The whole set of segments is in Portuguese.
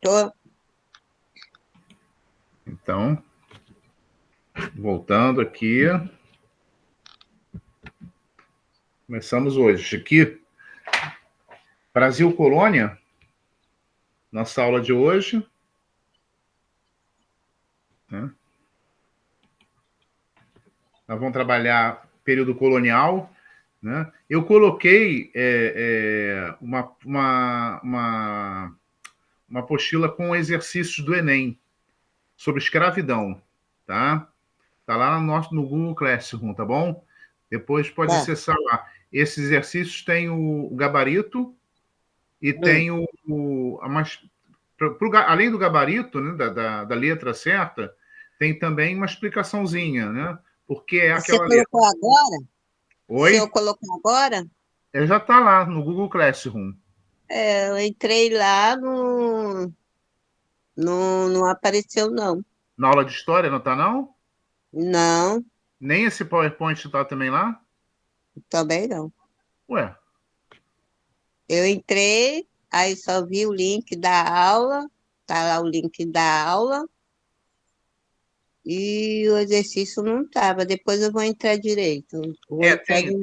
Tô. Então, voltando aqui. Começamos hoje. Aqui, Brasil Colônia, nossa aula de hoje. Né? Nós vamos trabalhar período colonial. Né? Eu coloquei uma apostila com exercícios do Enem sobre escravidão. Tá? Tá lá no Google Classroom, tá bom? Depois pode Tá. acessar lá. Esses exercícios têm o gabarito e tem além do gabarito, né, da letra certa, tem também uma explicação,zinha, né? Porque é Você aquela letra. colocou agora? O senhor Oi? colocou agora? Já está lá no Google Classroom. Eu entrei lá, não apareceu, não. Na aula de história, não está, não? Não, Nem esse PowerPoint está também lá? também não. Ué, Eu entrei, aí só vi o link da aula, tá lá o link da aula, e o exercício não estava. Depois eu vou entrar direito. Vou entrar de novo.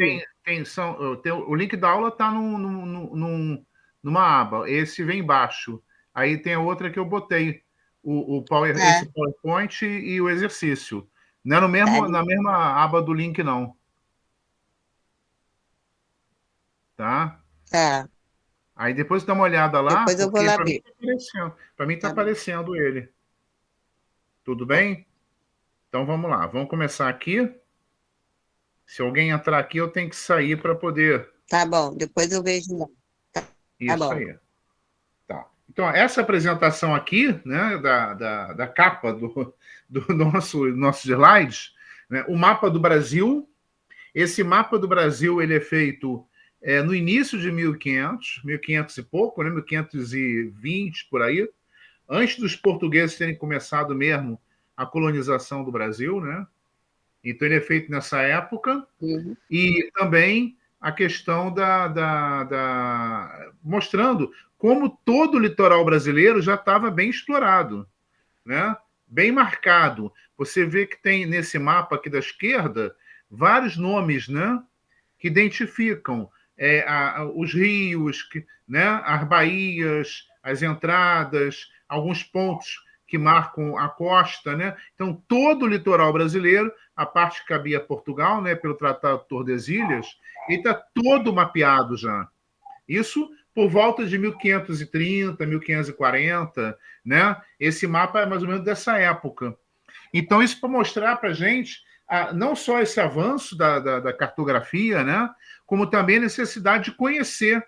o link da aula está numa aba. Esse vem embaixo. Aí tem a outra que eu botei, Tá, esse PowerPoint e o exercício. Não é tá, na mesma aba do link, não. Tá? tá. Aí depois dá uma olhada lá, Depois eu vou porque lá para mim ver. está aparecendo. Para mim está Tá bom. aparecendo ele. Tudo Tá, bem? Então vamos lá. Vamos começar aqui. Se alguém entrar aqui, eu tenho que sair para poder. tá bom, depois eu vejo lá. Tá Isso bom. aí. Tá. Então, essa apresentação aqui, né, da capa do nosso slides, né, o mapa do Brasil. Esse mapa do Brasil ele é feito no início de 1500, 1500 e pouco, né, 1520 por aí, antes dos portugueses terem começado mesmo a colonização do Brasil, né? Então ele é feito nessa época. Uhum. E também a questão mostrando como todo o litoral brasileiro já estava bem explorado, né? Bem marcado. Você vê que tem nesse mapa aqui da esquerda vários nomes, né? Que identificam os rios, né? As baías, as entradas, alguns pontos que marcam a costa, né? Então, todo o litoral brasileiro, a parte que cabia a Portugal, né, pelo Tratado de Tordesilhas, ele está todo mapeado já. Isso por volta de 1530, 1540, né? Esse mapa é mais ou menos dessa época. Então, isso para mostrar para a gente não só esse avanço da cartografia, né, como também a necessidade de conhecer,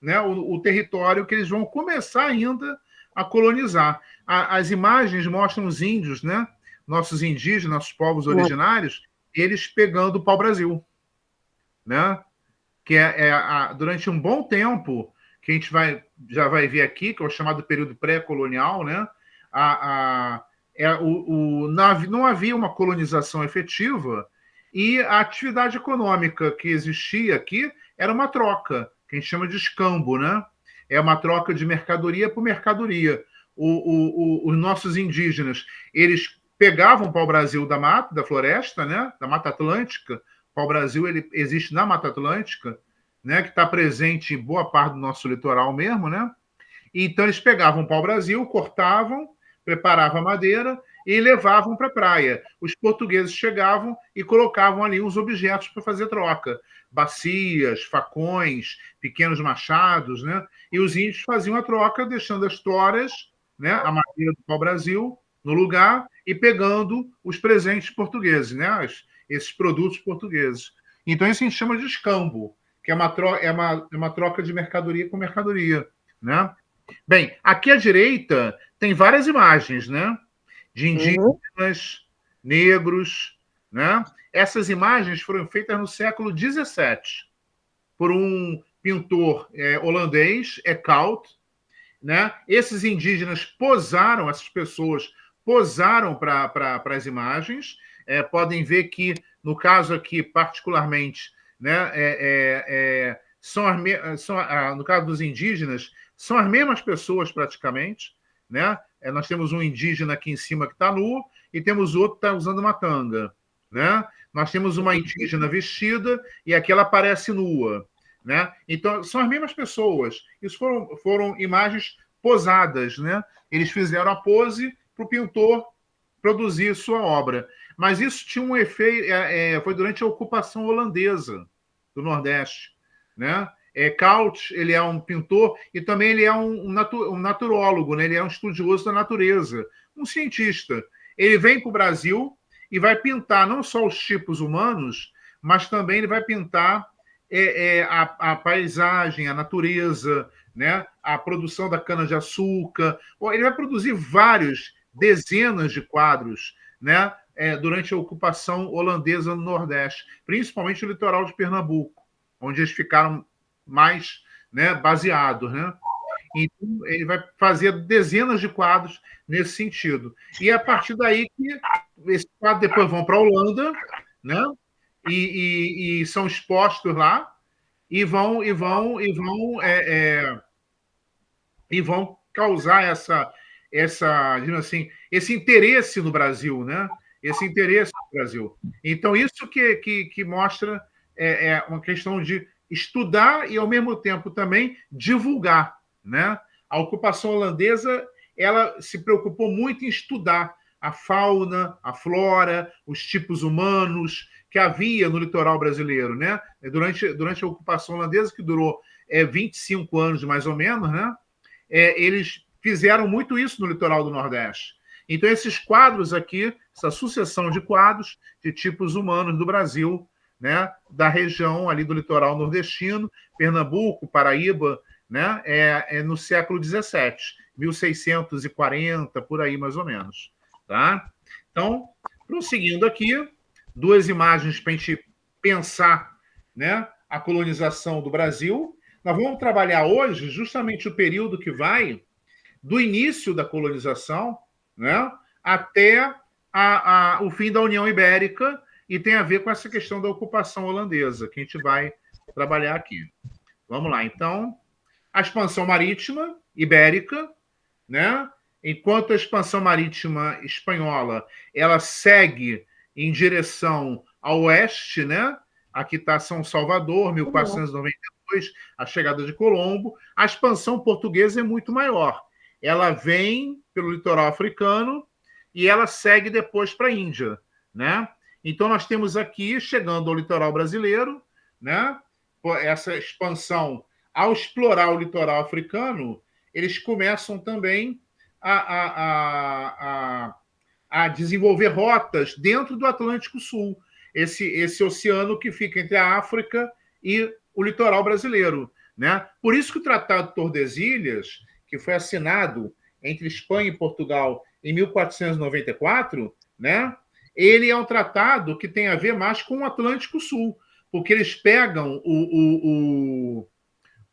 né, o território que eles vão começar ainda a colonizar. As imagens mostram os índios, né, nossos indígenas, nossos povos originários, eles pegando o pau-brasil, né, que durante um bom tempo, que a gente já vai ver aqui, que é o chamado período pré-colonial, né, a, a, não havia uma colonização efetiva e a atividade econômica que existia aqui era uma troca, que a gente chama de escambo, né? É uma troca de mercadoria por mercadoria. Os nossos indígenas, eles pegavam para o Brasil da mata, da floresta, né? Da Mata Atlântica. O pau-brasil ele existe na Mata Atlântica, né? Que está presente em boa parte do nosso litoral mesmo, né? Então eles pegavam o pau-brasil, cortavam, preparavam a madeira e levavam para a praia. Os portugueses chegavam e colocavam ali uns objetos para fazer troca. Bacias, facões, pequenos machados, né? E os índios faziam a troca, deixando as toras, né? A madeira do pau-brasil no lugar e pegando os presentes portugueses, né? Esses produtos portugueses. Então isso a gente chama de escambo, que é uma troca de mercadoria com mercadoria, né? Bem, aqui à direita tem várias imagens, né? De Uhum. indígenas, negros, né? Essas imagens foram feitas no século XVII por um pintor holandês, Eekhout, né? Esses indígenas posaram, essas pessoas posaram para as imagens. Podem ver que, no caso aqui, particularmente, né, no caso dos indígenas, são as mesmas pessoas praticamente, né? Nós temos um indígena aqui em cima que está nu e temos outro que está usando uma tanga, né? Nós temos uma indígena vestida e aqui ela aparece nua, né? Então, são as mesmas pessoas. Isso foram imagens posadas, né? Eles fizeram a pose para o pintor produzir sua obra. Mas isso tinha um efeito, foi durante a ocupação holandesa do Nordeste, né? Cout, ele é um pintor e também ele é um naturólogo, né? Ele é um estudioso da natureza, um cientista. Ele vem para o Brasil e vai pintar não só os tipos humanos, mas também ele vai pintar a paisagem, a natureza, né? A produção da cana-de-açúcar. Ele vai produzir dezenas de quadros, né? Durante a ocupação holandesa no Nordeste, principalmente o litoral de Pernambuco, onde eles ficaram mais, né, baseados, né? Então, ele vai fazer dezenas de quadros nesse sentido. E é a partir daí que esses quadros depois vão para a Holanda, né? E são expostos lá e vão causar digamos assim, esse interesse no Brasil, né? Esse interesse no Brasil. Então, isso que mostra uma questão de estudar e, ao mesmo tempo, também divulgar, né? A ocupação holandesa ela se preocupou muito em estudar a fauna, a flora, os tipos humanos que havia no litoral brasileiro, né? Durante a ocupação holandesa, que durou 25 anos, mais ou menos, né? Eles fizeram muito isso no litoral do Nordeste. Então, esses quadros aqui, essa sucessão de quadros de tipos humanos do Brasil, né, da região ali do litoral nordestino, Pernambuco, Paraíba, né, no século XVII, 1640, por aí mais ou menos. Tá? Então, prosseguindo aqui, duas imagens para a gente pensar, né, a colonização do Brasil. Nós vamos trabalhar hoje justamente o período que vai do início da colonização, né, até o fim da União Ibérica, e tem a ver com essa questão da ocupação holandesa, que a gente vai trabalhar aqui. Vamos lá, então. A expansão marítima ibérica, né? Enquanto a expansão marítima espanhola ela segue em direção ao oeste, né? Aqui está São Salvador, 1492, a chegada de Colombo. A expansão portuguesa é muito maior. Ela vem pelo litoral africano e ela segue depois para a Índia, né? Então, nós temos aqui, chegando ao litoral brasileiro, né? Essa expansão, ao explorar o litoral africano, eles começam também a desenvolver rotas dentro do Atlântico Sul, esse oceano que fica entre a África e o litoral brasileiro, né? Por isso que o Tratado de Tordesilhas, que foi assinado entre Espanha e Portugal em 1494, né? Ele é um tratado que tem a ver mais com o Atlântico Sul, porque eles pegam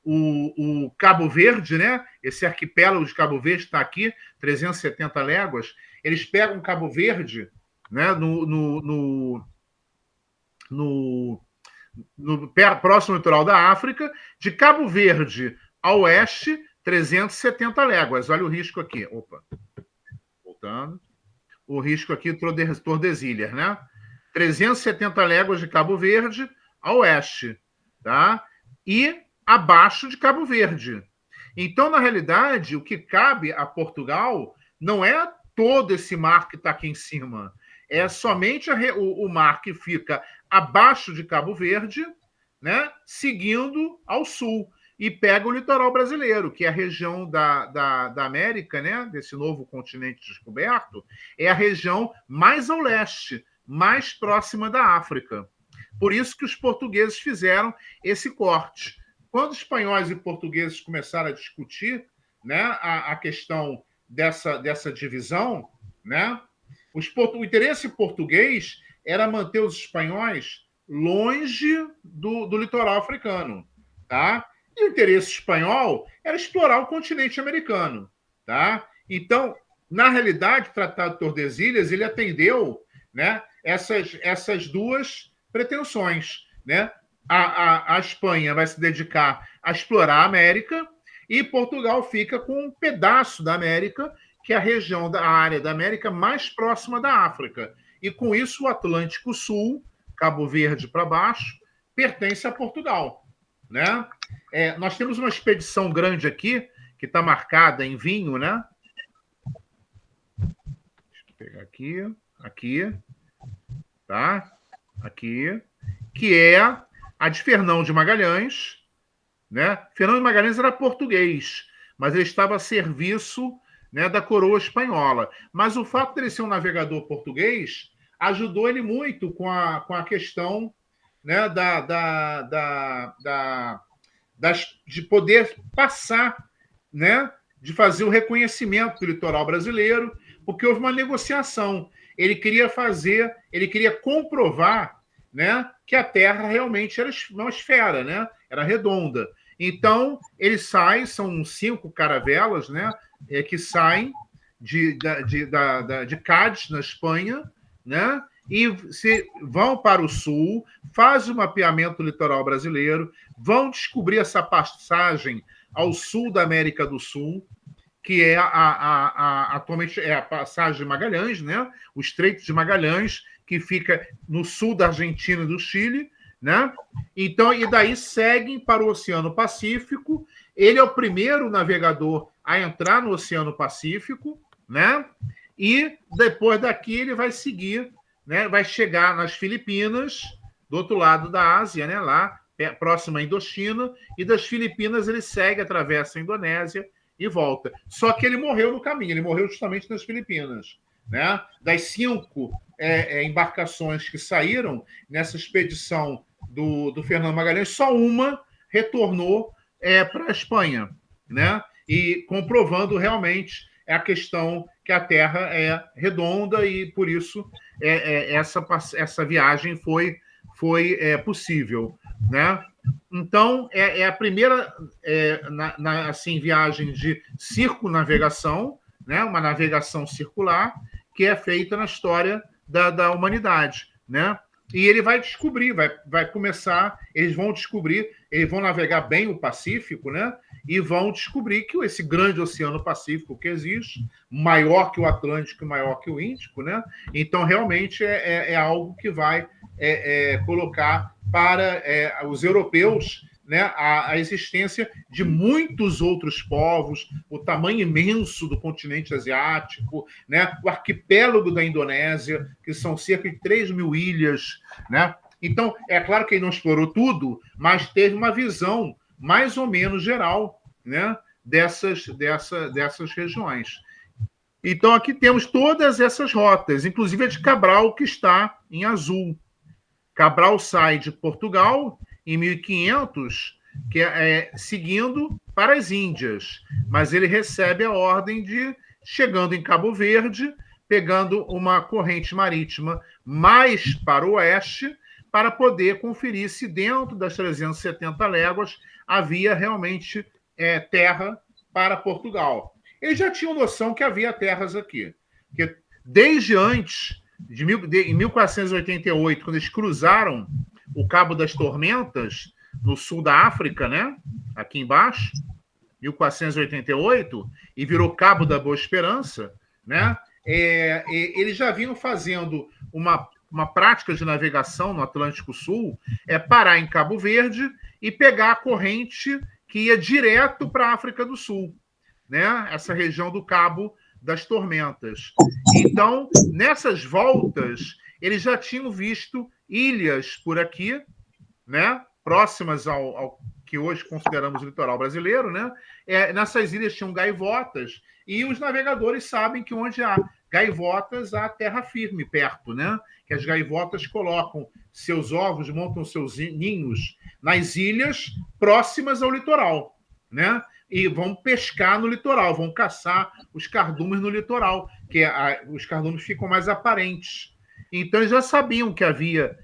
o Cabo Verde, né? Esse arquipélago de Cabo Verde está aqui, 370 léguas. Eles pegam Cabo Verde, né? Próximo litoral da África, de Cabo Verde ao oeste, 370 léguas. Olha o risco aqui. Opa. Voltando. O risco aqui, Tordesilhas, né? 370 léguas de Cabo Verde a oeste, tá? E abaixo de Cabo Verde. Então, na realidade, o que cabe a Portugal não é todo esse mar que está aqui em cima, é somente o mar que fica abaixo de Cabo Verde, né? Seguindo ao sul, e pega o litoral brasileiro, que é a região da América, né? Desse novo continente descoberto, é a região mais ao leste, mais próxima da África. Por isso que os portugueses fizeram esse corte. Quando os espanhóis e portugueses começaram a discutir, né, a questão dessa divisão, né, o interesse português era manter os espanhóis longe do litoral africano, tá? E o interesse espanhol era explorar o continente americano, tá? Então, na realidade, o Tratado de Tordesilhas ele atendeu, né, essas duas pretensões, né? A Espanha vai se dedicar a explorar a América e Portugal fica com um pedaço da América, que é a região da área da América mais próxima da África. E com isso, o Atlântico Sul, Cabo Verde para baixo, pertence a Portugal. Né? Nós temos uma expedição grande aqui, que está marcada em vinho, né? Deixa eu pegar aqui, tá? Aqui, que é a de Fernão de Magalhães, né? Fernão de Magalhães era português, mas ele estava a serviço, né, da coroa espanhola. Mas o fato de ele ser um navegador português ajudou ele muito com a questão, né, de poder passar, né, de fazer o reconhecimento do litoral brasileiro, porque houve uma negociação. Ele queria comprovar, né, que a Terra realmente era uma esfera, né, era redonda. Então, ele sai, são 5 caravelas, né, que saem de Cádiz, na Espanha, né, e vão para o sul, fazem o mapeamento do litoral brasileiro, vão descobrir essa passagem ao sul da América do Sul, que é atualmente é a passagem de Magalhães, né? O Estreito de Magalhães, que fica no sul da Argentina e do Chile, né? Então, e daí seguem para o Oceano Pacífico. Ele é o primeiro navegador a entrar no Oceano Pacífico, né? E depois daqui ele vai seguir, né? Vai chegar nas Filipinas, do outro lado da Ásia, né? Lá próximo à Indochina, e das Filipinas ele segue, atravessa a Indonésia e volta. Só que ele morreu no caminho, ele morreu justamente nas Filipinas. Né? Das 5 embarcações que saíram nessa expedição do Fernando Magalhães, só uma retornou para a Espanha, né? E comprovando realmente a questão que a Terra é redonda e, por isso, essa viagem foi possível. Né? Então, é a primeira assim, viagem de circunnavegação, né? Uma navegação circular, que é feita na história da humanidade. Né? E ele vai descobrir, vai começar, eles vão navegar bem o Pacífico, né? E vão descobrir que esse grande oceano Pacífico que existe, maior que o Atlântico e maior que o Índico, né? Então, realmente, é algo que vai colocar para os europeus, né, a existência de muitos outros povos, o tamanho imenso do continente asiático, né, o arquipélago da Indonésia, que são cerca de 3.000 ilhas. Né? Então, é claro que ele não explorou tudo, mas teve uma visão mais ou menos geral, né, dessas regiões. Então, aqui temos todas essas rotas, inclusive a de Cabral, que está em azul. Cabral sai de Portugal em 1500, seguindo para as Índias, mas ele recebe a ordem de, chegando em Cabo Verde, pegando uma corrente marítima mais para o oeste, para poder conferir se dentro das 370 léguas havia realmente terra para Portugal. Eles já tinham noção que havia terras aqui, porque desde antes, em 1488, quando eles cruzaram o Cabo das Tormentas, no sul da África, né? Aqui embaixo, 1488, e virou Cabo da Boa Esperança, né? Eles já vinham fazendo uma prática de navegação no Atlântico Sul, parar em Cabo Verde e pegar a corrente que ia direto para a África do Sul, né? Essa região do Cabo das Tormentas. Então, nessas voltas, eles já tinham visto ilhas por aqui, né? Próximas ao que hoje consideramos o litoral brasileiro, né? Nessas ilhas tinham gaivotas, e os navegadores sabem que onde há gaivotas há terra firme perto, né? Que as gaivotas colocam seus ovos, montam seus ninhos nas ilhas próximas ao litoral, né? E vão pescar no litoral, vão caçar os cardumes no litoral, que os cardumes ficam mais aparentes. Então, eles já sabiam que havia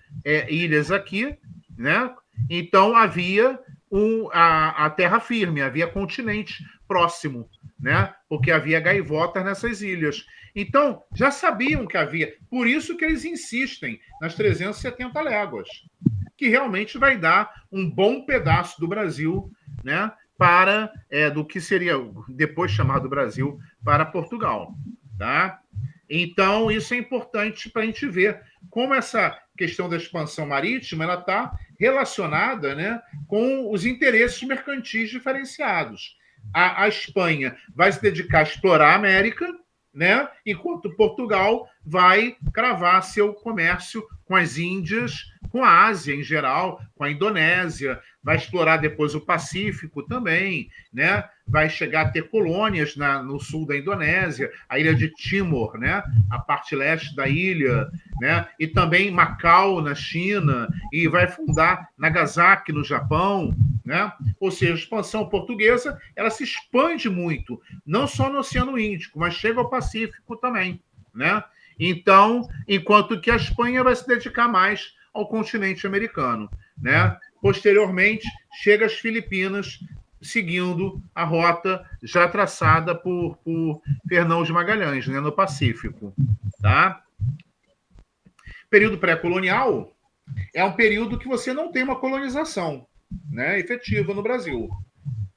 ilhas aqui, né? Então, havia a terra firme, havia continente próximo, né? Porque havia gaivotas nessas ilhas. Então, já sabiam que havia. Por isso que eles insistem nas 370 léguas, que realmente vai dar um bom pedaço do Brasil, né? para do que seria depois chamado Brasil para Portugal, tá? Então, isso é importante para a gente ver como essa questão da expansão marítima ela está relacionada, né, com os interesses mercantis diferenciados. A Espanha vai se dedicar a explorar a América, né, enquanto Portugal vai cravar seu comércio com as Índias, com a Ásia em geral, com a Indonésia, vai explorar depois o Pacífico também, né? Vai chegar a ter colônias no sul da Indonésia, a ilha de Timor, né? A parte leste da ilha, né? E também Macau, na China, e vai fundar Nagasaki, no Japão, né? Ou seja, a expansão portuguesa ela se expande muito, não só no Oceano Índico, mas chega ao Pacífico também, né? Então, enquanto que a Espanha vai se dedicar mais ao continente americano, né? Posteriormente, chega às Filipinas, seguindo a rota já traçada por Fernão de Magalhães, né, no Pacífico. Tá? Período pré-colonial é um período que você não tem uma colonização, né, efetiva no Brasil.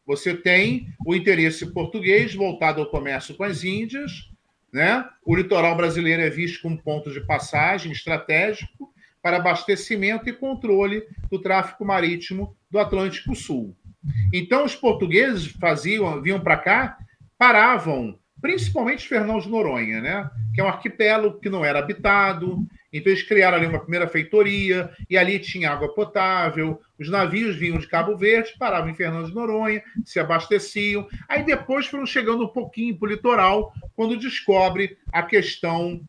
Você tem o interesse português voltado ao comércio com as Índias, né? O litoral brasileiro é visto como ponto de passagem estratégico para abastecimento e controle do tráfego marítimo do Atlântico Sul. Então, os portugueses vinham para cá, paravam, principalmente Fernão de Noronha, né? Que é um arquipélago que não era habitado. Então, eles criaram ali uma primeira feitoria, e ali tinha água potável. Os navios vinham de Cabo Verde, paravam em Fernão de Noronha, se abasteciam. Aí depois foram chegando um pouquinho para o litoral, quando descobre a questão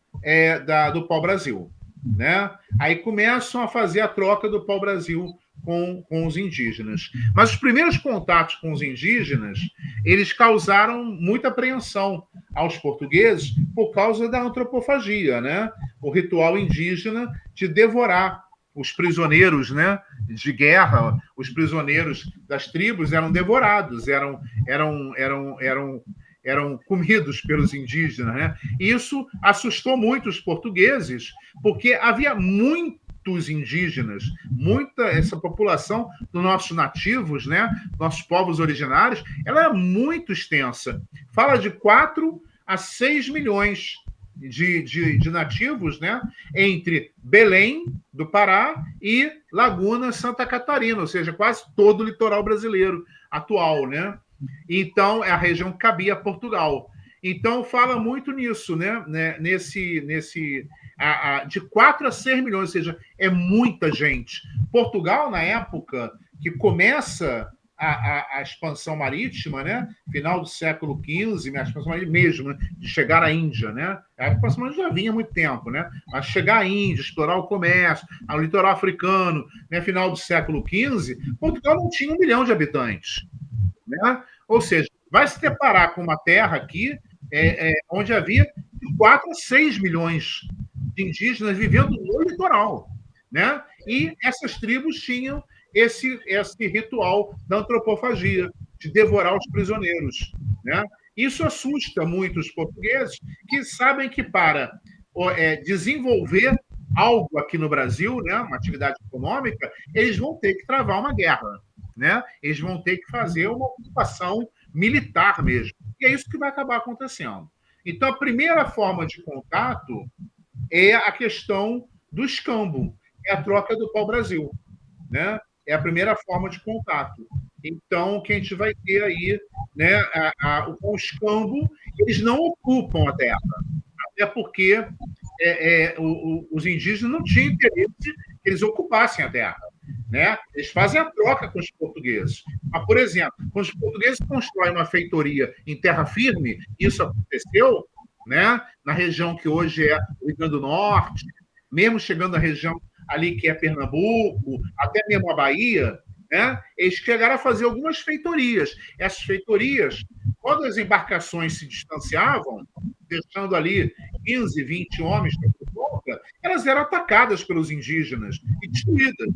do pau-brasil, né? Aí começam a fazer a troca do pau-brasil com os indígenas. Mas os primeiros contatos com os indígenas, eles causaram muita apreensão aos portugueses por causa da antropofagia, né? O ritual indígena de devorar os prisioneiros, né, de guerra, os prisioneiros das tribos eram devorados, eram comidos pelos indígenas, né? Isso assustou muito os portugueses, porque havia muitos indígenas, essa população dos nossos nativos, né, nossos povos originários, ela é muito extensa. Fala de 4 a 6 milhões de nativos, né, entre Belém, do Pará, e Laguna, Santa Catarina, ou seja, quase todo o litoral brasileiro atual, né? Então, é a região que cabia a Portugal. Então, fala muito nisso, né? De 4 a 6 milhões, ou seja, é muita gente. Portugal, na época que começa a expansão marítima, né? Final do século XV, a expansão marítima mesmo, né? De chegar à Índia, né? A expansão marítima já vinha há muito tempo, né? Mas chegar à Índia, explorar o comércio, ao litoral africano, né? Final do século XV, Portugal não tinha 1 milhão de habitantes, né? Ou seja, vai se deparar com uma terra aqui onde havia de 4 a 6 milhões de indígenas vivendo no litoral, né? E essas tribos tinham esse ritual da antropofagia, de devorar os prisioneiros, né? Isso assusta muito os portugueses, que sabem que para desenvolver algo aqui no Brasil, né, uma atividade econômica, eles vão ter que travar uma guerra, né? Eles vão ter que fazer uma ocupação militar mesmo. E é isso que vai acabar acontecendo. Então, a primeira forma de contato é a questão do escambo, é a troca do pau-brasil, né? É a primeira forma de contato. Então, o que a gente vai ter aí, né, com o escambo, eles não ocupam a terra, até porque os indígenas não tinham interesse que eles ocupassem a terra, né? Eles fazem a troca com os portugueses. Mas, por exemplo, quando os portugueses constroem uma feitoria em terra firme, isso aconteceu, né, na região que hoje é o Rio Grande do Norte, mesmo chegando à região ali que é Pernambuco, até mesmo a Bahia, né, eles chegaram a fazer algumas feitorias. Essas feitorias, quando as embarcações se distanciavam, deixando ali 15, 20 homens por volta, elas eram atacadas pelos indígenas e destruídas.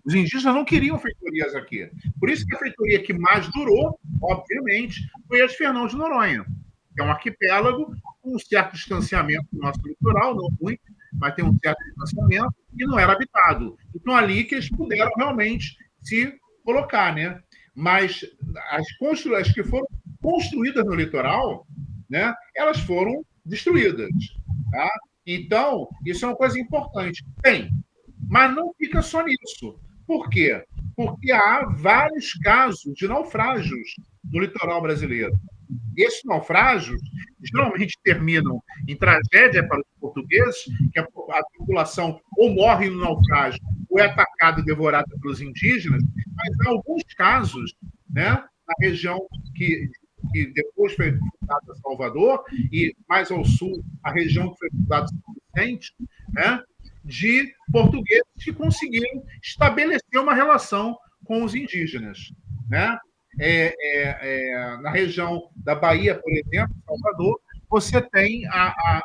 Os indígenas não queriam feitorias aqui. Por isso que a feitoria que mais durou, obviamente, foi a de Fernão de Noronha, que é um arquipélago com um certo distanciamento do nosso litoral, não muito, mas tem um certo distanciamento, e não era habitado. Então, ali que eles puderam realmente se colocar, né? mas as que foram construídas no litoral, né, elas foram destruídas. Tá? Então, isso é uma coisa importante. Tem, mas não fica só nisso. Por quê? Porque há vários casos de naufrágios no litoral brasileiro. Esses naufrágios geralmente terminam em tragédia para os portugueses, que a população ou morre no naufrágio ou é atacada e devorada pelos indígenas, mas há alguns casos, né, na região que depois foi fundada Salvador, e mais ao sul, a região que foi fundada São Vicente, né, de portugueses que conseguiram estabelecer uma relação com os indígenas. Né? Na região da Bahia, por exemplo, Salvador, você tem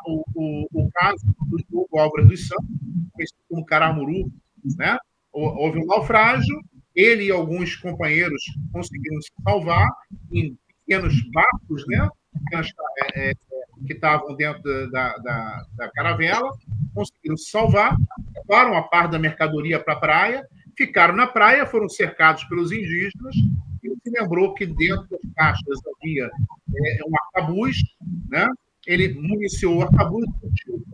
o caso do Diogo Álvares dos Santos, conhecido como Caramuru. Né? Houve um naufrágio, ele e alguns companheiros conseguiram se salvar em pequenos barcos, né? Que estavam dentro da caravela, conseguiram se salvar, levaram a parte da mercadoria para a praia, ficaram na praia, foram cercados pelos indígenas, e se lembrou que dentro das caixas havia um arcabuz, né? Ele municiou o arcabuz,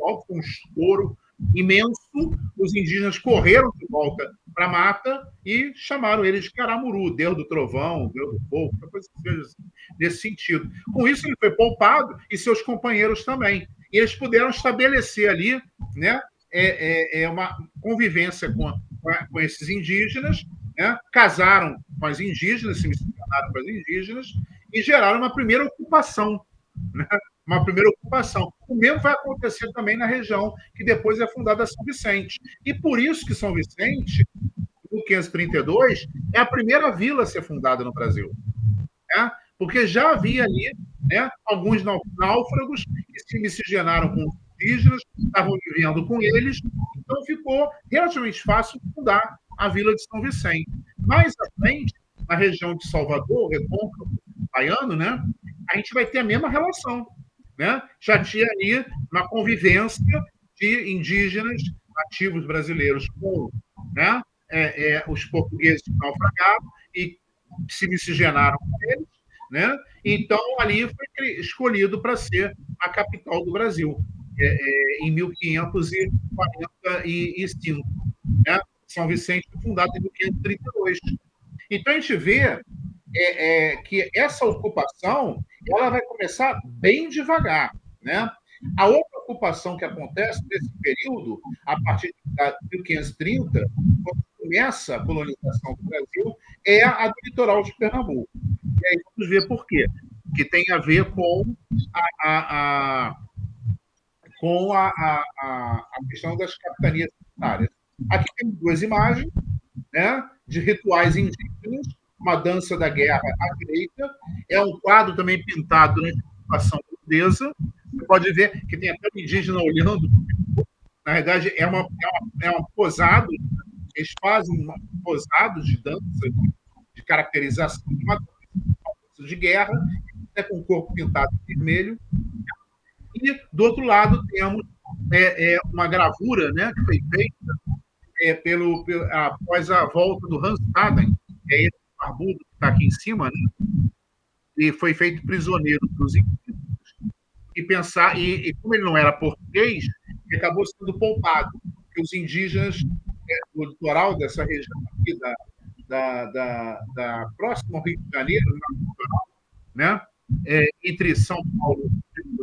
com um estouro imenso, os indígenas correram de volta para a mata e chamaram ele de Caramuru, Deus do trovão, Deus do fogo, coisa que seja nesse sentido. Com isso, ele foi poupado e seus companheiros também. E eles puderam estabelecer ali, né, uma convivência com esses indígenas, né, casaram com as indígenas, se missionaram com as indígenas e geraram uma primeira ocupação, né? Uma primeira ocupação. O mesmo vai acontecer também na região que depois é fundada São Vicente. E por isso que São Vicente, em 1532, é a primeira vila a ser fundada no Brasil. Né? Porque já havia ali, né, alguns náufragos que se miscigenaram com os indígenas, estavam vivendo com eles, então ficou relativamente fácil fundar a vila de São Vicente. Mais à frente, na região de Salvador, Recôncavo, Baiano, né, a gente vai ter a mesma relação. Né? Já tinha ali uma convivência de indígenas nativos brasileiros com, né, os portugueses que naufragaram e se miscigenaram com eles. Né? Então, ali foi escolhido para ser a capital do Brasil, em 1545. Né? São Vicente foi fundado em 1532. Então, a gente vê que essa ocupação ela vai começar bem devagar. Né? A outra ocupação que acontece nesse período, a partir de 1530, quando começa a colonização do Brasil, é a do litoral de Pernambuco. E aí vamos ver por quê. Que tem a ver com a questão das capitanias militárias. Aqui temos duas imagens, né, de rituais indígenas, uma dança da guerra à direita, é um quadro também pintado durante a ocupação holandesa. Você pode ver que tem até um indígena olhando. Na verdade, é uma posada, eles fazem um posado de dança, de caracterização de uma dança de guerra, até com o corpo pintado de vermelho. E, do outro lado, temos uma gravura, né, que foi feita após a volta do Hans Staden, esse barbudo que está aqui em cima, né, e foi feito prisioneiro dos indígenas. E como ele não era português, ele acabou sendo poupado, porque os indígenas do litoral dessa região aqui, da próxima ao Rio de Janeiro, né, entre São Paulo,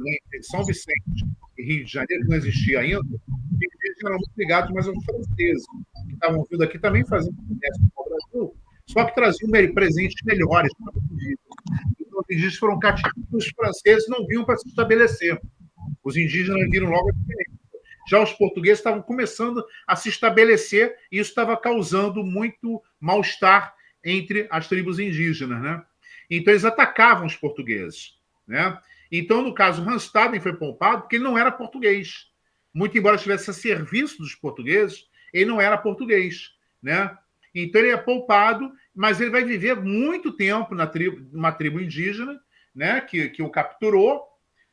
entre São Vicente e Rio de Janeiro, que não existia ainda, os indígenas eram muito ligados mais aos franceses, que estavam vindo aqui também fazendo comércio com o Brasil, só que traziam presentes melhores para os indígenas. Então, os indígenas foram cativados, os franceses não vinham para se estabelecer. Os indígenas viram logo a diferença. Já os portugueses estavam começando a se estabelecer e isso estava causando muito mal-estar entre as tribos indígenas. Né? Então, eles atacavam os portugueses. Né? Então, no caso, Hans Staden foi poupado porque ele não era português. Muito embora estivesse a serviço dos portugueses, ele não era português. Né? Então, ele é poupado, mas ele vai viver muito tempo numa tribo indígena, né, que o capturou,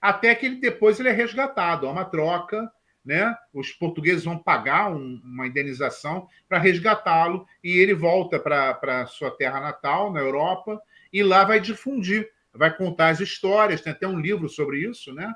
até que depois ele é resgatado. Há uma troca, né? Os portugueses vão pagar uma indenização para resgatá-lo e ele volta para sua terra natal, na Europa, e lá vai difundir, vai contar as histórias. Tem até um livro sobre isso, né?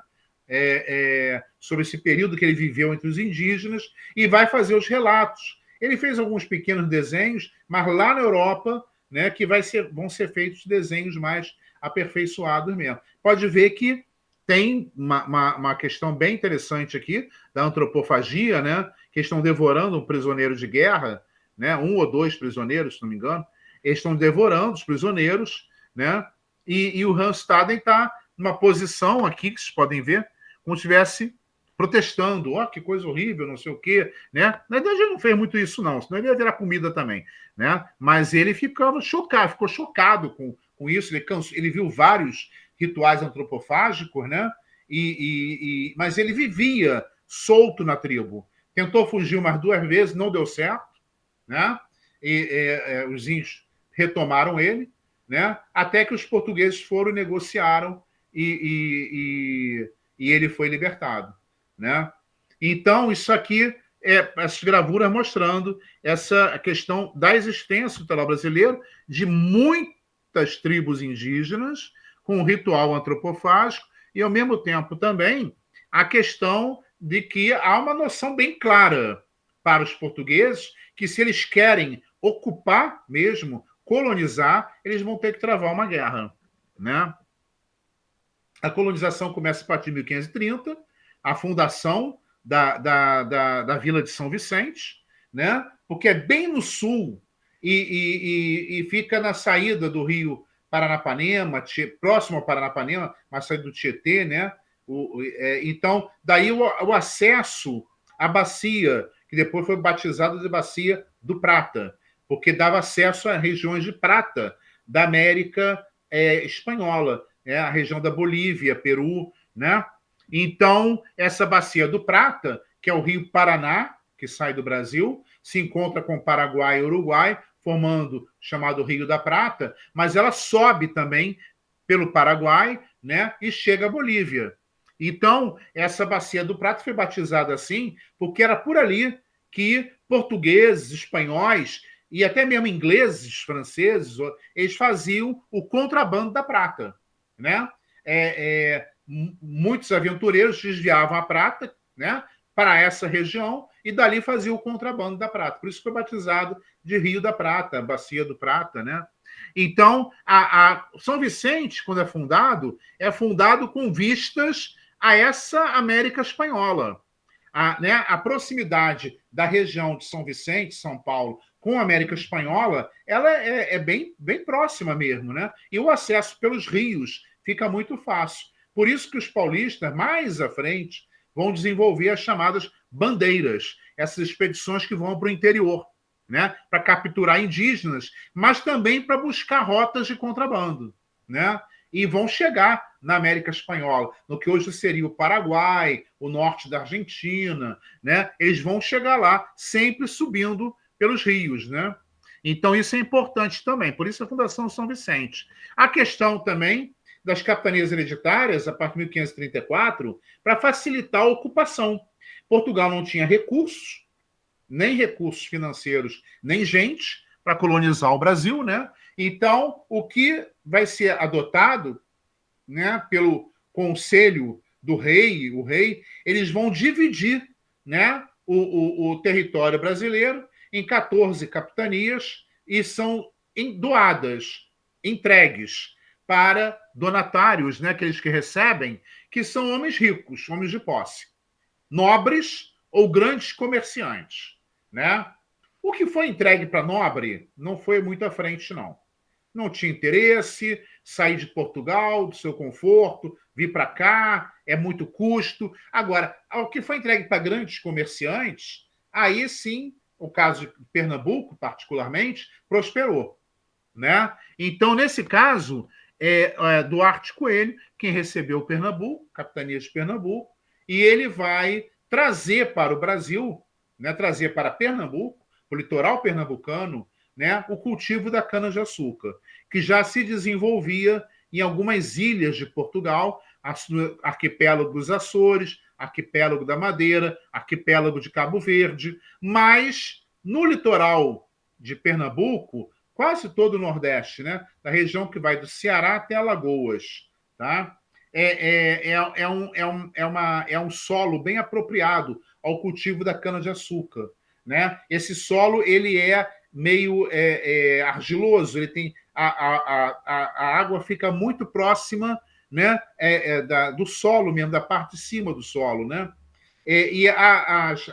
Sobre esse período que ele viveu entre os indígenas e vai fazer os relatos. Ele fez alguns pequenos desenhos, mas lá na Europa, né, que vão ser feitos desenhos mais aperfeiçoados mesmo. Pode ver que tem uma questão bem interessante aqui da antropofagia, né, que estão devorando um prisioneiro de guerra, né, um ou dois prisioneiros, se não me engano, eles estão devorando os prisioneiros, né, e o Hans Staden está numa posição aqui, que vocês podem ver, como se estivesse protestando, que coisa horrível, não sei o quê, né? Na verdade, ele não fez muito isso, não, senão ele ia virar comida também, né? Mas ele ficou chocado com isso, ele viu vários rituais antropofágicos, né? Mas ele vivia solto na tribo. Tentou fugir umas 2 vezes, não deu certo, né? Os índios retomaram ele, né? Até que os portugueses foram e negociaram e ele foi libertado, né? Então, isso aqui essas gravuras mostrando essa questão da existência do litoral brasileiro, de muitas tribos indígenas, com um ritual antropofágico, e, ao mesmo tempo, também a questão de que há uma noção bem clara para os portugueses que, se eles querem ocupar mesmo, colonizar, eles vão ter que travar uma guerra, né? A colonização começa a partir de 1530, a fundação da Vila de São Vicente, né? Porque é bem no sul e fica na saída do rio Paranapanema, próximo ao Paranapanema, mas saída do Tietê, né? Então, daí o acesso à bacia, que depois foi batizada de Bacia do Prata, porque dava acesso a regiões de prata da América espanhola, a região da Bolívia, Peru, né? Então, essa bacia do Prata, que é o rio Paraná, que sai do Brasil, se encontra com Paraguai e Uruguai, formando o chamado Rio da Prata, mas ela sobe também pelo Paraguai, né, e chega à Bolívia. Então, essa bacia do Prata foi batizada assim porque era por ali que portugueses, espanhóis e até mesmo ingleses, franceses, eles faziam o contrabando da prata, né? Muitos aventureiros desviavam a prata, né, para essa região e dali faziam o contrabando da prata. Por isso foi batizado de Rio da Prata, Bacia do Prata, né? Então, São Vicente, quando é fundado com vistas a essa América espanhola. A proximidade da região de São Vicente, São Paulo, com a América Espanhola, ela é bem, bem próxima mesmo, né? E o acesso pelos rios fica muito fácil. Por isso que os paulistas, mais à frente, vão desenvolver as chamadas bandeiras, essas expedições que vão para o interior, né? Para capturar indígenas, mas também para buscar rotas de contrabando, né? E vão chegar na América Espanhola, no que hoje seria o Paraguai, o norte da Argentina, né? Eles vão chegar lá sempre subindo pelos rios, né? Então isso é importante também, por isso a Fundação São Vicente. A questão também das capitanias hereditárias, a partir de 1534, para facilitar a ocupação. Portugal não tinha recursos, nem recursos financeiros, nem gente para colonizar o Brasil, né? Então, o que vai ser adotado, né, pelo conselho do rei, o rei, eles vão dividir, né, o território brasileiro em 14 capitanias e são doadas, entregues para donatários, né, aqueles que recebem, que são homens ricos, homens de posse, nobres ou grandes comerciantes, né? O que foi entregue para nobre não foi muito à frente, não. Não tinha interesse, sair de Portugal, do seu conforto, vir para cá, é muito custo. Agora, o que foi entregue para grandes comerciantes, aí sim, o caso de Pernambuco, particularmente, prosperou, né? Então, nesse caso, Duarte Coelho, quem recebeu Pernambuco, capitania de Pernambuco, e ele vai trazer para o Brasil, né, trazer para Pernambuco, o litoral pernambucano, né, o cultivo da cana-de-açúcar, que já se desenvolvia em algumas ilhas de Portugal, arquipélago dos Açores, Arquipélago da Madeira, Arquipélago de Cabo Verde, mas no litoral de Pernambuco, quase todo o Nordeste, né? Da região que vai do Ceará até Alagoas, tá? É um solo bem apropriado ao cultivo da cana-de-açúcar, né? Esse solo ele é meio argiloso, ele tem a água fica muito próxima, né, do solo mesmo, da parte de cima do solo, né?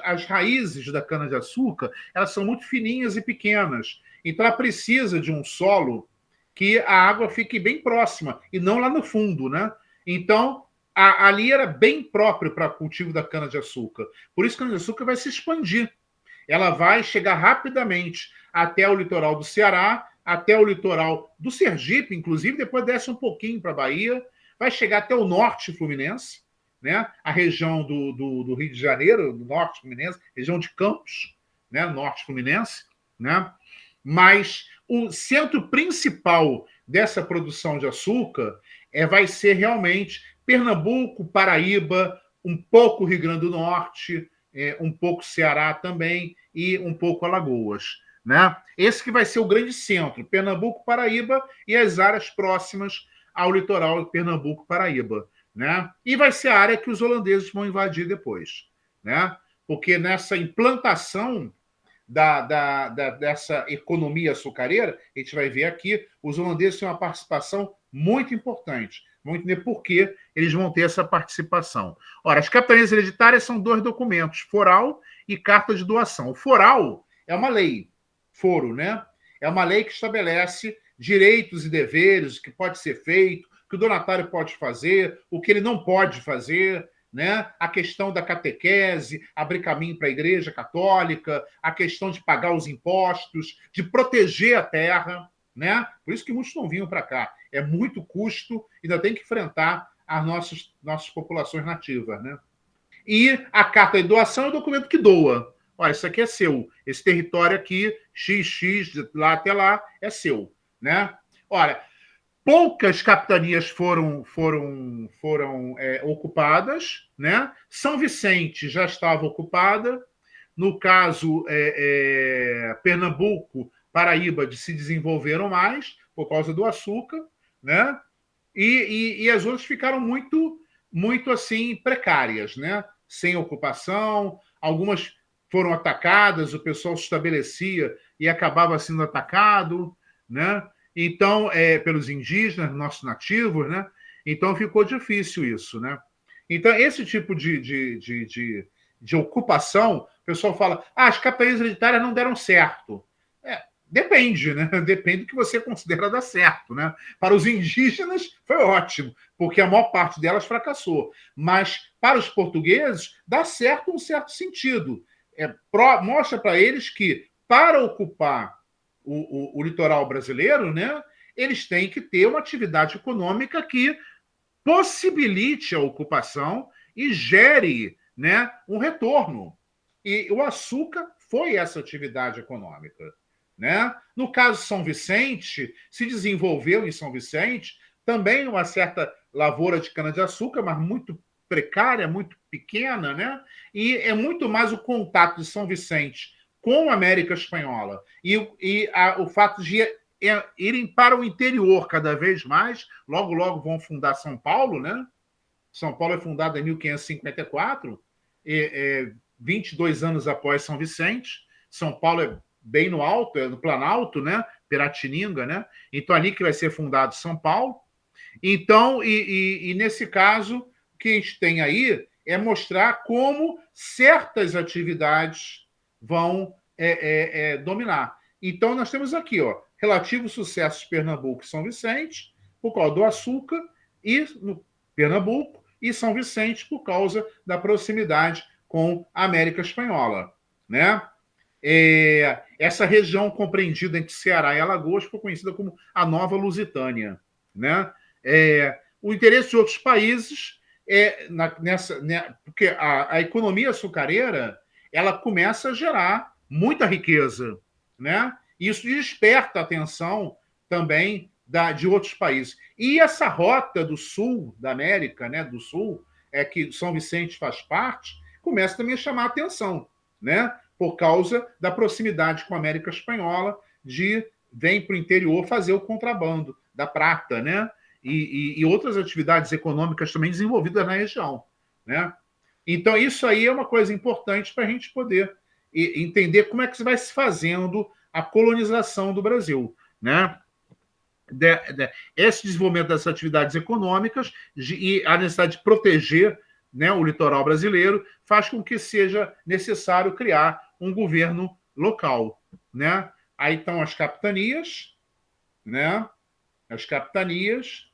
As raízes da cana-de-açúcar elas são muito fininhas e pequenas, então ela precisa de um solo que a água fique bem próxima e não lá no fundo, né? Então ali era bem próprio para o cultivo da cana-de-açúcar. Por isso que a cana-de-açúcar vai se expandir. Ela vai chegar rapidamente até o litoral do Ceará, até o litoral do Sergipe, inclusive, depois desce um pouquinho para a Bahia, vai chegar até o norte fluminense, né? A região do Rio de Janeiro, do norte fluminense, região de Campos, né? Norte fluminense, né? Mas o centro principal dessa produção de açúcar vai ser realmente Pernambuco, Paraíba, um pouco Rio Grande do Norte, um pouco Ceará também e um pouco Alagoas. Né? Esse que vai ser o grande centro, Pernambuco, Paraíba e as áreas próximas ao litoral de Pernambuco, Paraíba. Né? E vai ser a área que os holandeses vão invadir depois. Né? Porque nessa implantação dessa economia açucareira, a gente vai ver aqui, os holandeses têm uma participação muito importante. Vamos entender por que eles vão ter essa participação. Ora, as capitanias hereditárias são dois documentos, foral e carta de doação. O foral é uma lei, foro, né? É uma lei que estabelece direitos e deveres, o que pode ser feito, o que o donatário pode fazer, o que ele não pode fazer, né? A questão da catequese, abrir caminho para a Igreja Católica, a questão de pagar os impostos, de proteger a terra, né? Por isso que muitos não vinham para cá. É muito custo, ainda tem que enfrentar as nossas populações nativas, né? E a carta de doação é o documento que doa. Olha, isso aqui é seu. Esse território aqui, XX, de lá até lá, é seu, né? Olha, poucas capitanias foram ocupadas, né? São Vicente já estava ocupada. No caso, Pernambuco, Paraíba se desenvolveram mais por causa do açúcar, né? E as outras ficaram muito assim precárias, né? Sem ocupação. Algumas foram atacadas, o pessoal se estabelecia e acabava sendo atacado, né? Então, pelos indígenas, nossos nativos, né? Então ficou difícil isso, né? Então, esse tipo de ocupação, o pessoal fala, as capitanias hereditárias não deram certo. Depende, né? Depende do que você considera dar certo, né? Para os indígenas foi ótimo, porque a maior parte delas fracassou. Mas para os portugueses dá certo em um certo sentido. Mostra para eles que para ocupar o litoral brasileiro, né, eles têm que ter uma atividade econômica que possibilite a ocupação e gere, né, um retorno. E o açúcar foi essa atividade econômica. Né? No caso de São Vicente, se desenvolveu em São Vicente também uma certa lavoura de cana-de-açúcar, mas muito precária, muito pequena, né? E é muito mais o contato de São Vicente com a América Espanhola o fato de irem para o interior cada vez mais, logo vão fundar São Paulo, né? São Paulo é fundada em 1554, 22 anos após São Vicente. São Paulo é bem no alto, no Planalto, né? Piratininga, né? Então, ali que vai ser fundado São Paulo. Então, nesse caso, o que a gente tem aí é mostrar como certas atividades vão dominar. Então, nós temos aqui, ó, relativo sucesso de Pernambuco e São Vicente, por causa do açúcar, e no Pernambuco e São Vicente, por causa da proximidade com a América Espanhola, né? Essa região compreendida entre Ceará e Alagoas foi conhecida como a Nova Lusitânia. Né? O interesse de outros países porque a economia açucareira ela começa a gerar muita riqueza. Né? Isso desperta a atenção também de outros países. E essa rota do sul da América, né, do sul, que São Vicente faz parte, começa também a chamar a atenção, né? Por causa da proximidade com a América Espanhola, vem para o interior fazer o contrabando da prata, né? E outras atividades econômicas também desenvolvidas na região, né? Então, isso aí é uma coisa importante para a gente poder entender como é que vai se fazendo a colonização do Brasil, né? Esse desenvolvimento das atividades econômicas e a necessidade de proteger, né, o litoral brasileiro faz com que seja necessário criar um governo local, né? Aí estão as capitanias, né? As capitanias,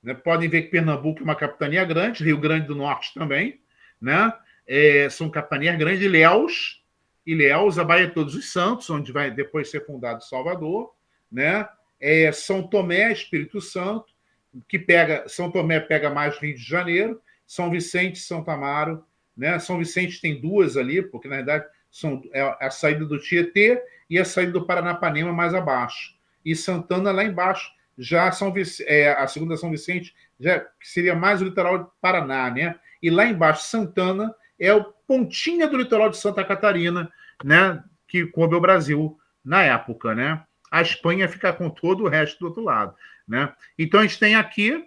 né? Podem ver que Pernambuco é uma capitania grande, Rio Grande do Norte também, né? São capitanias grandes, Ilhéus, a Baía de Todos os Santos, onde vai depois ser fundado Salvador, né? São Tomé, Espírito Santo, São Tomé pega mais Rio de Janeiro, São Vicente, Santo Amaro, né? São Vicente tem duas ali, porque na verdade é a saída do Tietê e a saída do Paranapanema mais abaixo. E Santana lá embaixo, já a segunda São Vicente já seria mais o litoral do Paraná, né? E lá embaixo Santana é o pontinha do litoral de Santa Catarina, né? Que coube o Brasil na época, né? A Espanha fica com todo o resto do outro lado, né? Então a gente tem aqui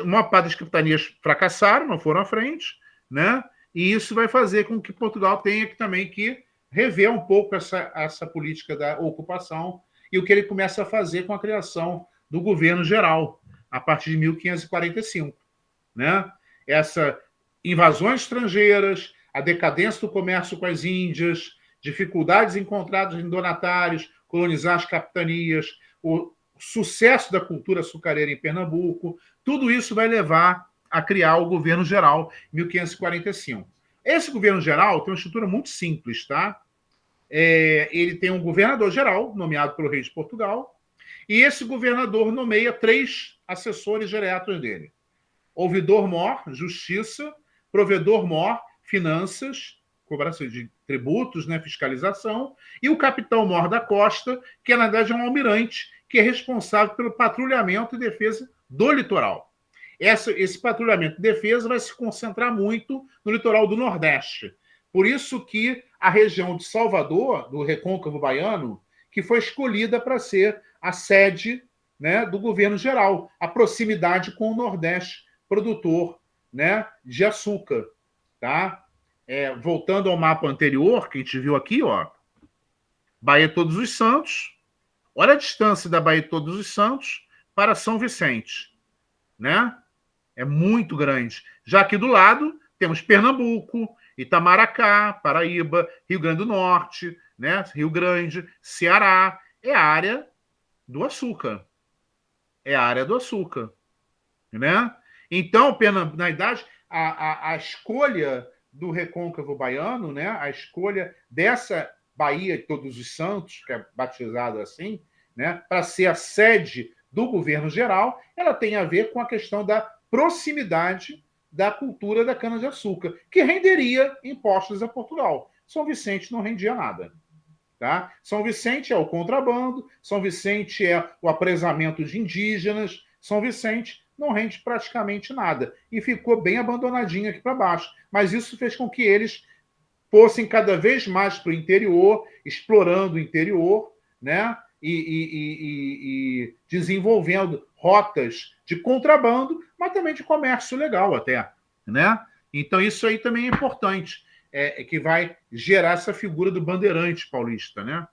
uma parte das capitanias fracassaram, não foram à frente, né? E isso vai fazer com que Portugal tenha também que rever um pouco essa política da ocupação e o que ele começa a fazer com a criação do governo geral a partir de 1545, né? Essa invasões estrangeiras, a decadência do comércio com as Índias, dificuldades encontradas em donatários, colonizar as capitanias, o sucesso da cultura açucareira em Pernambuco, tudo isso vai levar a criar o governo geral em 1545. Esse governo geral tem uma estrutura muito simples, tá? Ele tem um governador geral, nomeado pelo rei de Portugal, e esse governador nomeia 3 assessores diretos dele. Ouvidor-mor, justiça, provedor-mor, finanças, cobrança de tributos, né, fiscalização, e o capitão-mor da costa, que na verdade é um almirante, que é responsável pelo patrulhamento e defesa do litoral. Esse patrulhamento e defesa vai se concentrar muito no litoral do Nordeste. Por isso que a região de Salvador, do Recôncavo Baiano, que foi escolhida para ser a sede, né, do governo geral, a proximidade com o Nordeste produtor, né, de açúcar. Tá? Voltando ao mapa anterior, que a gente viu aqui, ó, Baía de Todos os Santos. Olha a distância da Baía de Todos os Santos para São Vicente, né? É muito grande. Já aqui do lado temos Pernambuco, Itamaracá, Paraíba, Rio Grande do Norte, né? Rio Grande, Ceará. É a área do açúcar. É a área do açúcar, né? Então, na verdade, a escolha do Recôncavo Baiano, né? A escolha dessa Baía de Todos os Santos, que é batizada assim, né? Para ser a sede do governo geral, ela tem a ver com a questão da proximidade da cultura da cana-de-açúcar, que renderia impostos a Portugal. São Vicente não rendia nada. Tá? São Vicente é o contrabando, São Vicente é o apresamento de indígenas, São Vicente não rende praticamente nada e ficou bem abandonadinho aqui para baixo. Mas isso fez com que eles fossem cada vez mais para o interior, explorando o interior, né? E desenvolvendo rotas de contrabando, mas também de comércio legal até, né? Então isso aí também é importante, que vai gerar essa figura do bandeirante paulista, né?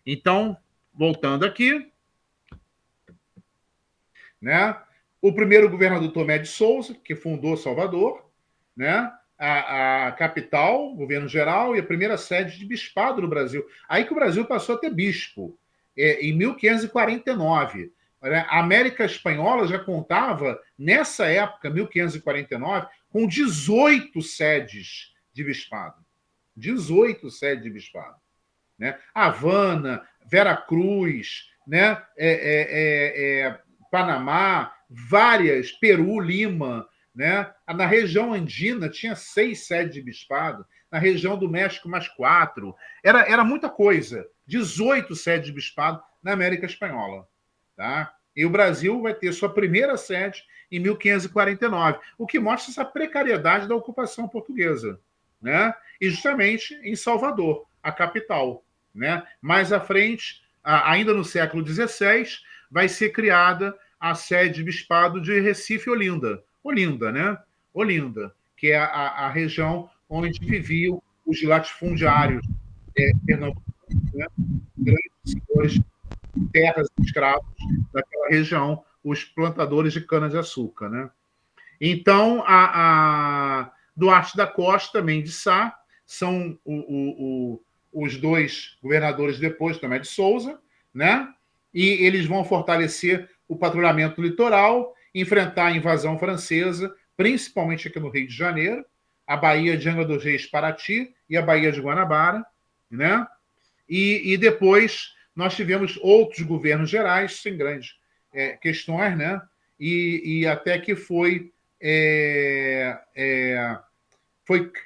Então, voltando aqui, né? O primeiro governador Tomé de Souza, que fundou Salvador, né? A capital, governo geral, e a primeira sede de bispado no Brasil. Aí que o Brasil passou a ter bispo, em 1549. A América Espanhola já contava, nessa época, 1549, com 18 sedes de bispado. 18 sedes de bispado. Né? Havana, Veracruz, né? Panamá, várias, Peru, Lima, né? Na região andina tinha 6 sedes de bispado, na região do México mais 4. Era muita coisa. 18 sedes de bispado na América Espanhola. Tá? E o Brasil vai ter sua primeira sede em 1549, o que mostra essa precariedade da ocupação portuguesa, né? E justamente em Salvador, a capital, né? Mais à frente, ainda no século XVI, vai ser criada a sede de bispado de Recife e Olinda, né? Olinda, que é a região onde viviam os latifundiários pernambucanos, né? Grandes senhores de terras e escravos daquela região, os plantadores de cana-de-açúcar, né? Então, Duarte da Costa, Mendes Sá, são os dois governadores depois, Tomé de Souza, né? E eles vão fortalecer o patrulhamento litoral, enfrentar a invasão francesa, principalmente aqui no Rio de Janeiro, a Baía de Angra dos Reis, Paraty e a Baía de Guanabara, né? E depois nós tivemos outros governos gerais, sem grandes questões, né? E até que foi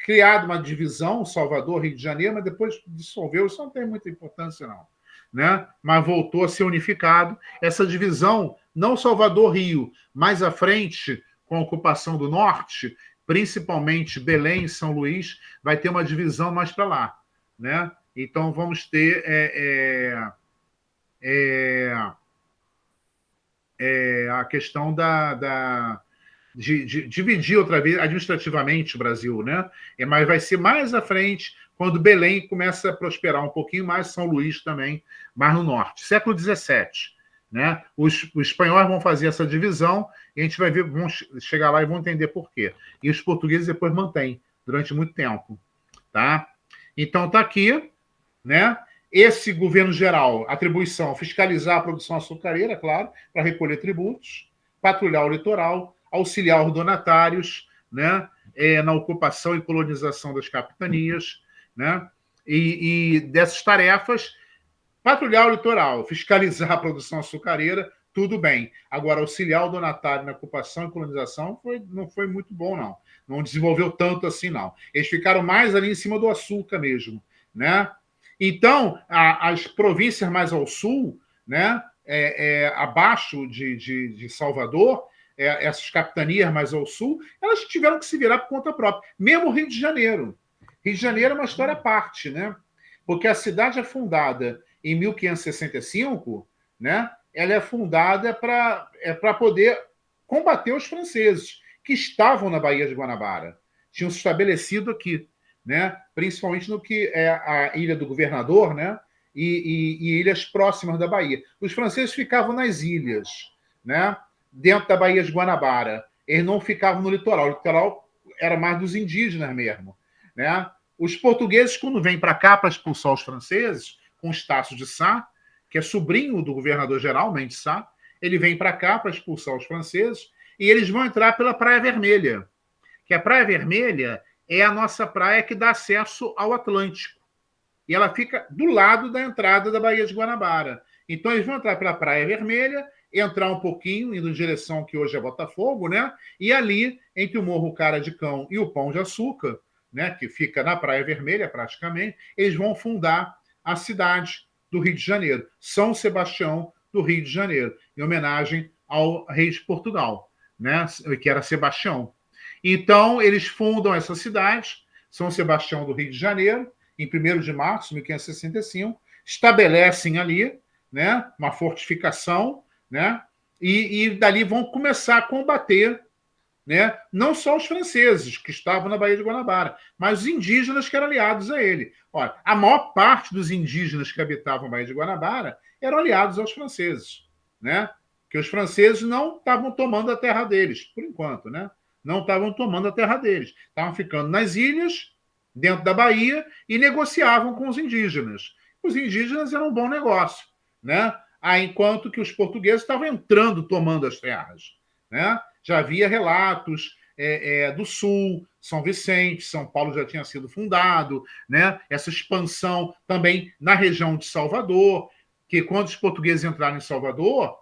criada uma divisão, Salvador, Rio de Janeiro, mas depois dissolveu, isso não tem muita importância, não. Né? Mas voltou a ser unificado. Essa divisão, não Salvador-Rio, mais à frente, com a ocupação do norte, principalmente Belém e São Luís, vai ter uma divisão mais para lá. Né? Então, vamos ter a questão de dividir outra vez administrativamente o Brasil, né? Mas vai ser mais à frente, quando Belém começa a prosperar um pouquinho mais, São Luís também, mais no norte. Século XVII. Né? Os espanhóis vão fazer essa divisão e a gente vai ver, vão chegar lá e vão entender por quê. E os portugueses depois mantêm durante muito tempo. Tá? Então está aqui, né? Esse governo geral, atribuição, fiscalizar a produção açucareira, claro, para recolher tributos, patrulhar o litoral, auxiliar os donatários, né? Na ocupação e colonização das capitanias, né? E dessas tarefas, patrulhar o litoral, fiscalizar a produção açucareira, tudo bem. Agora, auxiliar o donatário na ocupação e colonização não foi muito bom, não. Não desenvolveu tanto assim, não. Eles ficaram mais ali em cima do açúcar mesmo, né? Então, as províncias mais ao sul, né, abaixo de Salvador, essas capitanias mais ao sul, elas tiveram que se virar por conta própria. Mesmo o Rio de Janeiro. Rio de Janeiro é uma história à parte, né? Porque a cidade é fundada em 1565, né? Ela é fundada para poder combater os franceses, que estavam na Baía de Guanabara. Tinham se estabelecido aqui. Né? Principalmente no que é a Ilha do Governador, né? E ilhas próximas da Bahia. Os franceses ficavam nas ilhas, né? Dentro da Baía de Guanabara. Eles não ficavam no litoral. O litoral era mais dos indígenas mesmo. Né? Os portugueses, quando vêm para cá para expulsar os franceses, com Estácio de Sá, que é sobrinho do governador-geral, Mendes Sá, ele vem para cá para expulsar os franceses e eles vão entrar pela Praia Vermelha. Que a Praia Vermelha é a nossa praia que dá acesso ao Atlântico. E ela fica do lado da entrada da Baía de Guanabara. Então, eles vão entrar pela Praia Vermelha, entrar um pouquinho, indo em direção que hoje é Botafogo, né? E ali, entre o Morro Cara de Cão e o Pão de Açúcar, né? Que fica na Praia Vermelha, praticamente, eles vão fundar a cidade do Rio de Janeiro, São Sebastião do Rio de Janeiro, em homenagem ao rei de Portugal, né? Que era Sebastião. Então, eles fundam essa cidade, São Sebastião do Rio de Janeiro, em 1º de março de 1565, estabelecem ali, né, uma fortificação, né, e dali vão começar a combater, né, não só os franceses, que estavam na Baía de Guanabara, mas os indígenas que eram aliados a ele. Olha, a maior parte dos indígenas que habitavam a Baía de Guanabara eram aliados aos franceses, né, que os franceses não estavam tomando a terra deles, por enquanto, né? Não estavam tomando a terra deles. Estavam ficando nas ilhas, dentro da Bahia, e negociavam com os indígenas. Os indígenas eram um bom negócio, né? Enquanto que os portugueses estavam entrando, tomando as terras. Né? Já havia relatos do Sul, São Vicente, São Paulo já tinha sido fundado, né? Essa expansão também na região de Salvador, que quando os portugueses entraram em Salvador,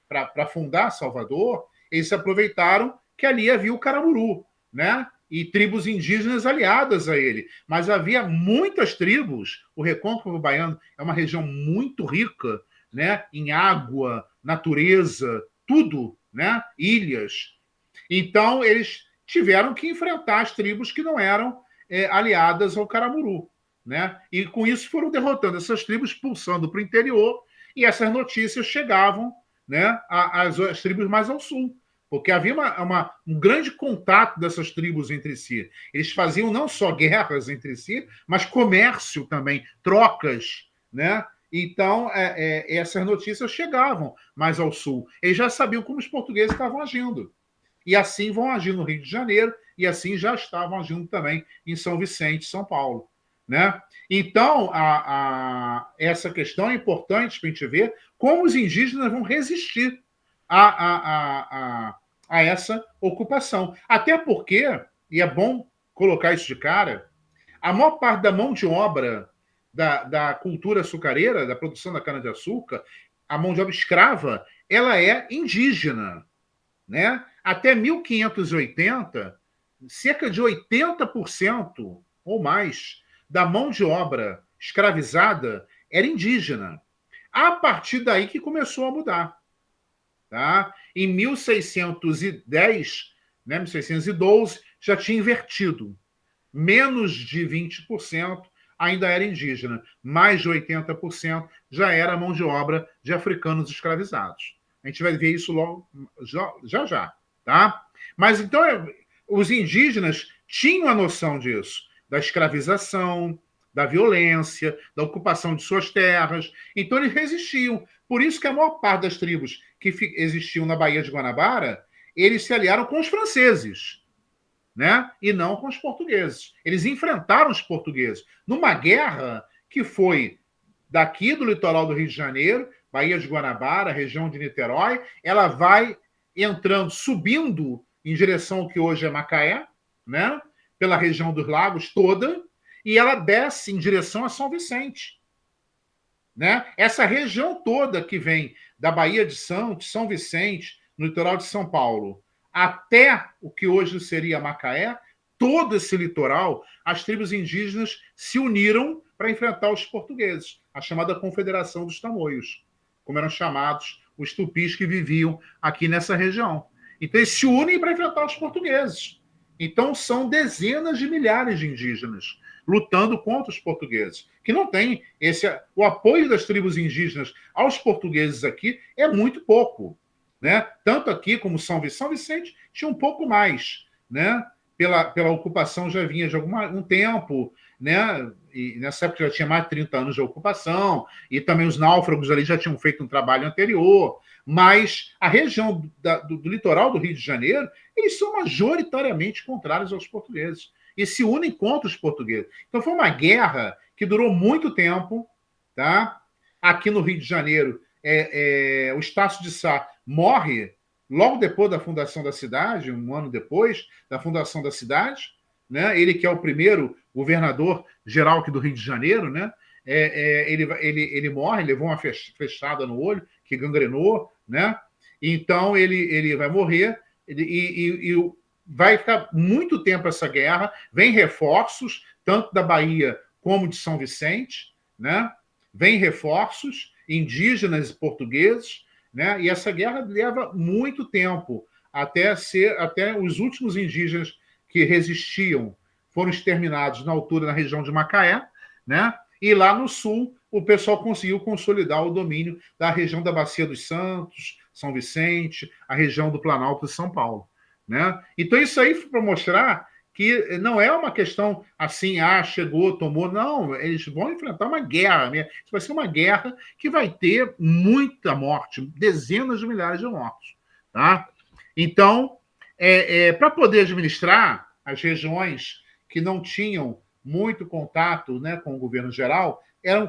para fundar Salvador, eles se aproveitaram que ali havia o Caramuru, né? E tribos indígenas aliadas a ele. Mas havia muitas tribos, o Recôncavo Baiano é uma região muito rica, né? Em água, natureza, tudo, né? Ilhas. Então, eles tiveram que enfrentar as tribos que não eram aliadas ao Caramuru. Né? E com isso foram derrotando essas tribos, expulsando para o interior, e essas notícias chegavam, né, às tribos mais ao sul, porque havia um grande contato dessas tribos entre si. Eles faziam não só guerras entre si, mas comércio também, trocas, né? Então, essas notícias chegavam mais ao sul. Eles já sabiam como os portugueses estavam agindo. E assim vão agir no Rio de Janeiro, e assim já estavam agindo também em São Vicente, São Paulo. Né? Então, essa questão é importante para a gente ver como os indígenas vão resistir a essa ocupação. Até porque, e é bom colocar isso de cara, a maior parte da mão de obra da cultura açucareira, da produção da cana-de-açúcar, a mão de obra escrava, ela é indígena. Né? Até 1580, cerca de 80% ou mais da mão de obra escravizada era indígena. A partir daí que começou a mudar. Tá? Em 1610, né, 1612, já tinha invertido. Menos de 20% ainda era indígena, mais de 80% já era mão de obra de africanos escravizados. A gente vai ver isso logo, já. Tá? Mas então, os indígenas tinham a noção disso, da escravização, da violência, da ocupação de suas terras. Então, eles resistiam. Por isso que a maior parte das tribos que existiam na Baía de Guanabara, eles se aliaram com os franceses, né? E não com os portugueses. Eles enfrentaram os portugueses numa guerra que foi daqui do litoral do Rio de Janeiro, Baía de Guanabara, região de Niterói, ela vai entrando, subindo em direção ao que hoje é Macaé, né? Pela região dos lagos toda, e ela desce em direção a São Vicente. Né? Essa região toda que vem da Baía de São Vicente, no litoral de São Paulo, até o que hoje seria Macaé, todo esse litoral, as tribos indígenas se uniram para enfrentar os portugueses, a chamada Confederação dos Tamoios, como eram chamados os tupis que viviam aqui nessa região. Então, eles se unem para enfrentar os portugueses. Então, são dezenas de milhares de indígenas lutando contra os portugueses, que não tem o apoio das tribos indígenas aos portugueses aqui é muito pouco. Né? Tanto aqui como São Vicente tinha um pouco mais, né? Pela ocupação já vinha de um tempo, né? E nessa época já tinha mais de 30 anos de ocupação, e também os náufragos ali já tinham feito um trabalho anterior, mas a região do litoral do Rio de Janeiro, eles são majoritariamente contrários aos portugueses, e se unem contra os portugueses. Então foi uma guerra que durou muito tempo, tá? Aqui no Rio de Janeiro, o Estácio de Sá morre logo depois da fundação da cidade, um ano depois da fundação da cidade, né? Ele que é o primeiro governador geral aqui do Rio de Janeiro, né? Ele morre, levou uma fechada no olho, que gangrenou, né? Então ele vai morrer e vai ficar muito tempo essa guerra, vem reforços, tanto da Bahia como de São Vicente, né? Vem reforços indígenas e portugueses, né? E essa guerra leva muito tempo até os últimos indígenas que resistiam foram exterminados na altura, na região de Macaé, né? E lá no sul o pessoal conseguiu consolidar o domínio da região da Bacia dos Santos, São Vicente, a região do Planalto de São Paulo, né? Então isso aí foi para mostrar que não é uma questão assim, chegou, tomou. Não, eles vão enfrentar uma guerra. Né? Isso vai ser uma guerra que vai ter muita morte, dezenas de milhares de mortos. Tá? Então, para poder administrar as regiões que não tinham muito contato, né, com o governo geral,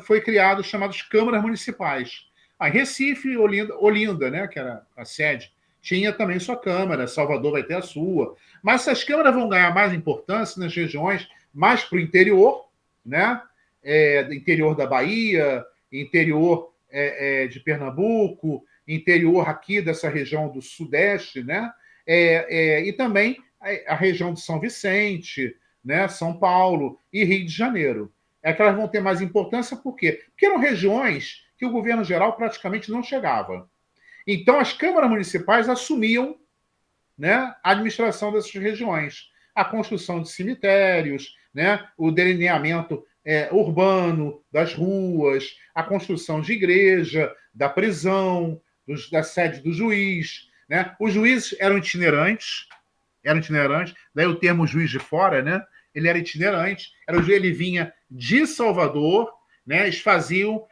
foi criado os chamados câmaras municipais. Recife e Olinda, né, que era a sede, tinha também sua Câmara, Salvador vai ter a sua. Mas essas câmaras vão ganhar mais importância nas regiões mais para o interior, né? Interior da Bahia, interior de Pernambuco, interior aqui dessa região do Sudeste, né? E também a região de São Vicente, né? São Paulo e Rio de Janeiro. É que elas vão ter mais importância, por quê? Porque eram regiões que o governo geral praticamente não chegava. Então, as câmaras municipais assumiam, né, a administração dessas regiões, a construção de cemitérios, né, o delineamento urbano das ruas, a construção de igreja, da prisão, da sede do juiz. Né? Os juízes eram itinerantes, daí o termo juiz de fora, né? Ele era itinerante, ele vinha de Salvador, né? Eles faziam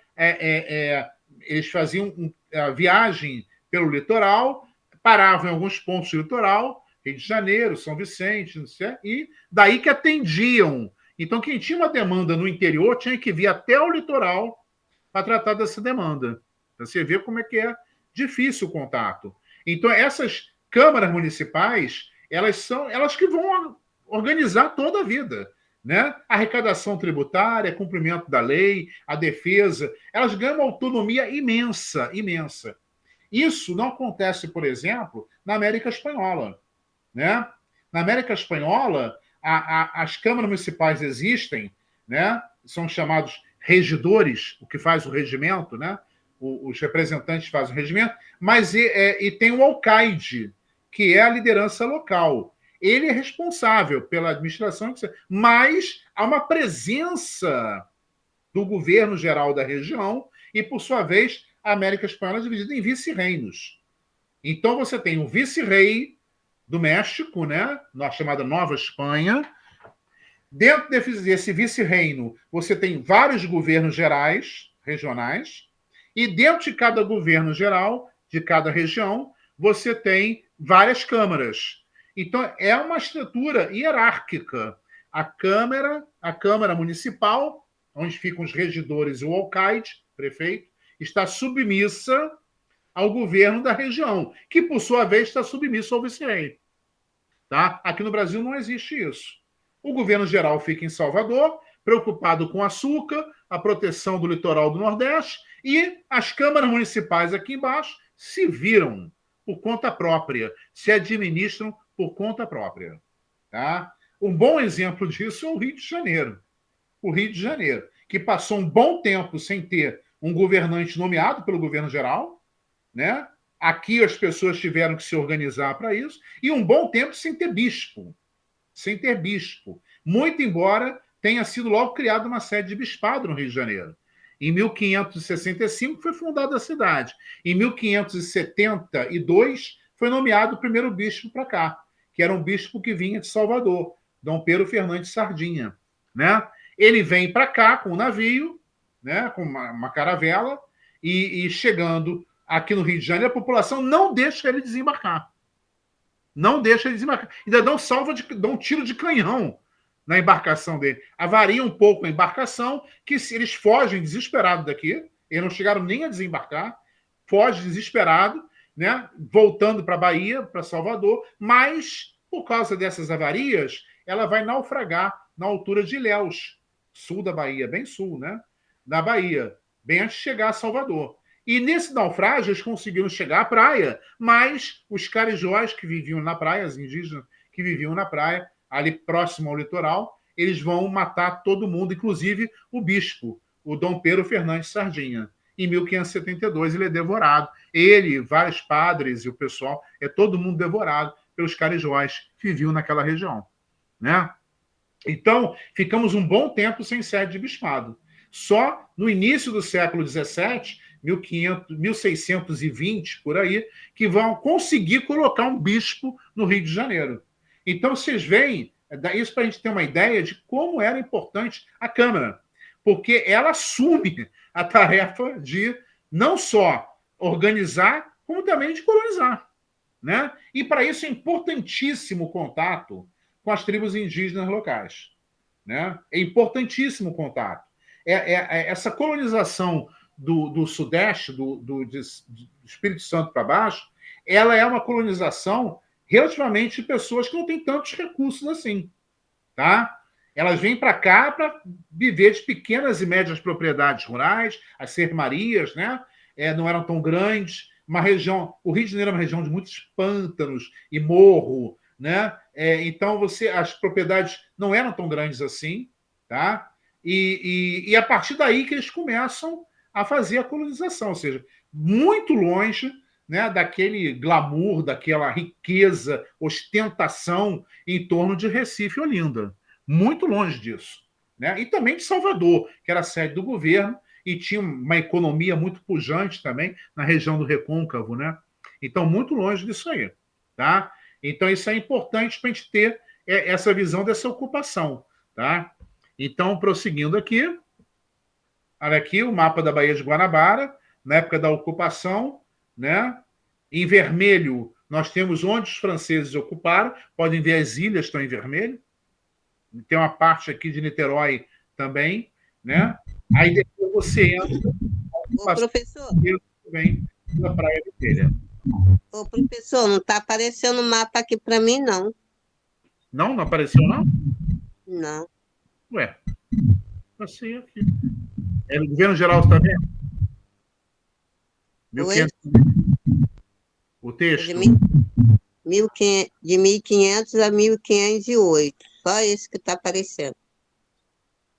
a viagem pelo litoral, paravam em alguns pontos do litoral, Rio de Janeiro, São Vicente, não sei, e daí que atendiam. Então, quem tinha uma demanda no interior tinha que vir até o litoral para tratar dessa demanda. Você vê como é que é difícil o contato. Então, essas câmaras municipais, elas que vão organizar toda a vida. Né? A arrecadação tributária, cumprimento da lei, a defesa, elas ganham uma autonomia imensa, imensa. Isso não acontece, por exemplo, na América Espanhola. Né? Na América Espanhola, as câmaras municipais existem, né? São chamados regidores, o que faz o regimento, né? Os representantes fazem o regimento, mas e tem o alcaide, que é a liderança local. Ele é responsável pela administração, mas há uma presença do governo geral da região e, por sua vez, a América Espanhola é dividida em vice-reinos. Então, você tem o vice-rei do México, né, na chamada Nova Espanha. Dentro desse vice-reino, você tem vários governos gerais, regionais, e dentro de cada governo geral, de cada região, você tem várias câmaras. Então, é uma estrutura hierárquica. A Câmara Municipal, onde ficam os regidores e o alcaide, prefeito, está submissa ao governo da região, que, por sua vez, está submisso ao vice-rei. Tá? Aqui no Brasil não existe isso. O governo geral fica em Salvador, preocupado com açúcar, a proteção do litoral do Nordeste, e as câmaras municipais aqui embaixo se viram por conta própria, se administram por conta própria. Tá? Um bom exemplo disso é o Rio de Janeiro. O Rio de Janeiro, que passou um bom tempo sem ter um governante nomeado pelo governo geral, né? Aqui as pessoas tiveram que se organizar para isso, e um bom tempo sem ter bispo. Sem ter bispo. Muito embora tenha sido logo criada uma sede de bispado no Rio de Janeiro. Em 1565 foi fundada a cidade. Em 1572 foi nomeado o primeiro bispo para cá, que era um bispo que vinha de Salvador, Dom Pedro Fernandes Sardinha. Né? Ele vem para cá com um navio, né, com uma caravela, e chegando aqui no Rio de Janeiro, a população não deixa ele desembarcar. Não deixa ele desembarcar. Ainda dá um tiro de canhão na embarcação dele. Avaria um pouco a embarcação, que eles fogem desesperados daqui. Eles não chegaram nem a desembarcar. Foge desesperado, né? Voltando para a Bahia, para Salvador. Mas, por causa dessas avarias, ela vai naufragar na altura de Ilhéus, sul da Bahia, bem sul, né? Da Bahia, bem antes de chegar a Salvador. E nesse naufrágio eles conseguiram chegar à praia, mas os carijoás que viviam na praia, os indígenas que viviam na praia, ali próximo ao litoral, eles vão matar todo mundo, inclusive o bispo, o Dom Pedro Fernandes Sardinha. Em 1572 ele é devorado. Ele, vários padres e o pessoal, todo mundo devorado pelos carijoás que viviam naquela região. Né? Então, ficamos um bom tempo sem sede de bispado. Só no início do século XVII, 1620, por aí, que vão conseguir colocar um bispo no Rio de Janeiro. Então, vocês veem, isso para a gente ter uma ideia de como era importante a Câmara, porque ela assume a tarefa de não só organizar, como também de colonizar. Né? E para isso é importantíssimo o contato com as tribos indígenas locais. Né? É importantíssimo o contato. Essa colonização do Sudeste, do Espírito Santo para baixo, ela é uma colonização relativamente de pessoas que não têm tantos recursos assim. Tá? Elas vêm para cá para viver de pequenas e médias propriedades rurais, as sermarias, né? Não eram tão grandes. O Rio de Janeiro é uma região de muitos pântanos e morro, né? Então as propriedades não eram tão grandes assim, tá? E a partir daí que eles começam a fazer a colonização, ou seja, muito longe né, daquele glamour, daquela riqueza, ostentação em torno de Recife e Olinda. Muito longe disso. Né? E também de Salvador, que era a sede do governo e tinha uma economia muito pujante também na região do Recôncavo. Né? Então, muito longe disso aí. Tá? Então, isso é importante para a gente ter essa visão dessa ocupação. Tá? Então, prosseguindo aqui, olha aqui o mapa da Baía de Guanabara, na época da ocupação, né? Em vermelho, nós temos onde os franceses ocuparam, podem ver as ilhas estão em vermelho, tem uma parte aqui de Niterói também, né? Aí depois você entra, Ô, professor, vem da Praia Vermelha. ô, professor, não está aparecendo o mapa aqui para mim, não. Não? Não apareceu, não? Não. Ué, passei aqui. É no governo geral, você está vendo? Oi? 1500. O De texto? 1500 a 1508. Só esse que está aparecendo.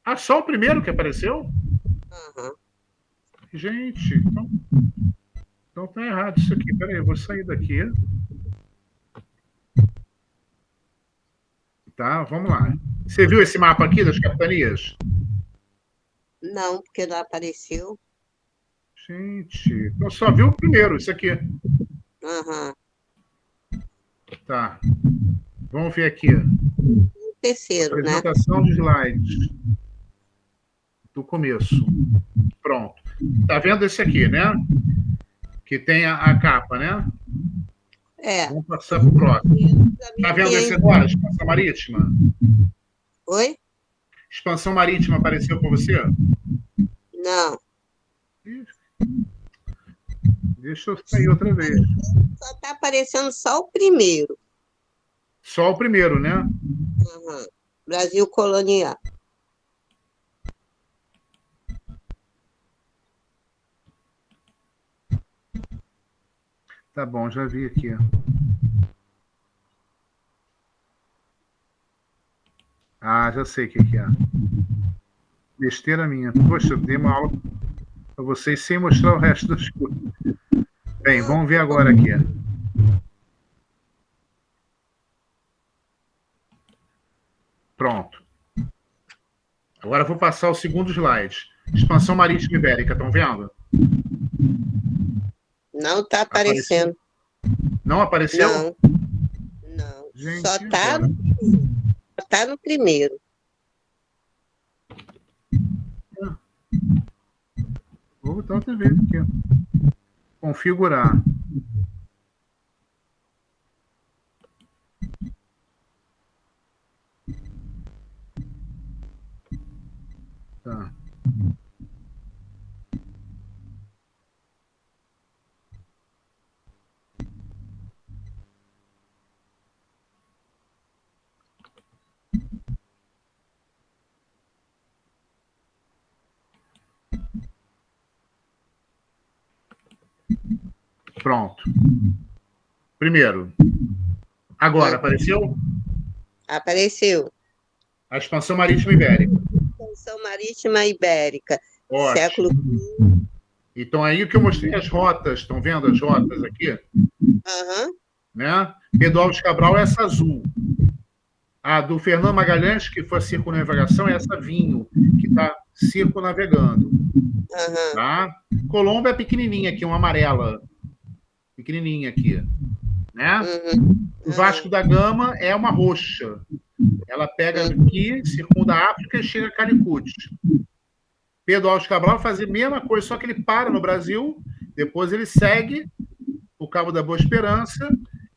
Ah, só o primeiro que apareceu? Aham. Gente, então tá errado isso aqui. Peraí, eu vou sair daqui. Tá, vamos lá. Você viu esse mapa aqui das capitanias? Não, porque não apareceu. Gente, então só viu o primeiro, isso aqui. Aham. Tá. Vamos ver aqui. O terceiro, né? Apresentação de slides. Do começo. Pronto. Tá vendo esse aqui, né? Que tem a capa, né? É. Vamos passar para o próximo. Tá vendo esse 1500. agora? Expansão marítima? Oi? Expansão marítima apareceu para você? Não. Deixa eu sair outra vez. Só está aparecendo só o primeiro. Só o primeiro, né? Aham. Brasil colonial. Tá bom, já vi aqui. Ah, já sei o que é. Besteira minha. Poxa, eu dei uma aula para vocês sem mostrar o resto das coisas. Bem, vamos ver agora aqui. Pronto. Agora eu vou passar o segundo slide. Expansão marítima ibérica, estão vendo? Não está aparecendo. Não apareceu? Não. Não. Gente, Só está no primeiro. Vou botar outra vez aqui. Configurar. Tá. Pronto. Primeiro. Agora, apareceu? Apareceu. A expansão marítima ibérica. Expansão marítima ibérica. Ótimo. Século. Então, aí o que eu mostrei as rotas, estão vendo as rotas aqui? Aham. Né? Pedro Alves Cabral é essa azul. A do Fernando Magalhães, que foi a circunnavegação, é essa vinho, que está circunnavegando. Uhum. Tá? Colombo é pequenininha aqui, uma amarela. Pequenininha aqui. Né? Uhum. O Vasco da Gama é uma roxa. Ela pega aqui, circunda a África e chega a Calicut. Pedro Alves Cabral faz a mesma coisa, só que ele para no Brasil, depois ele segue o Cabo da Boa Esperança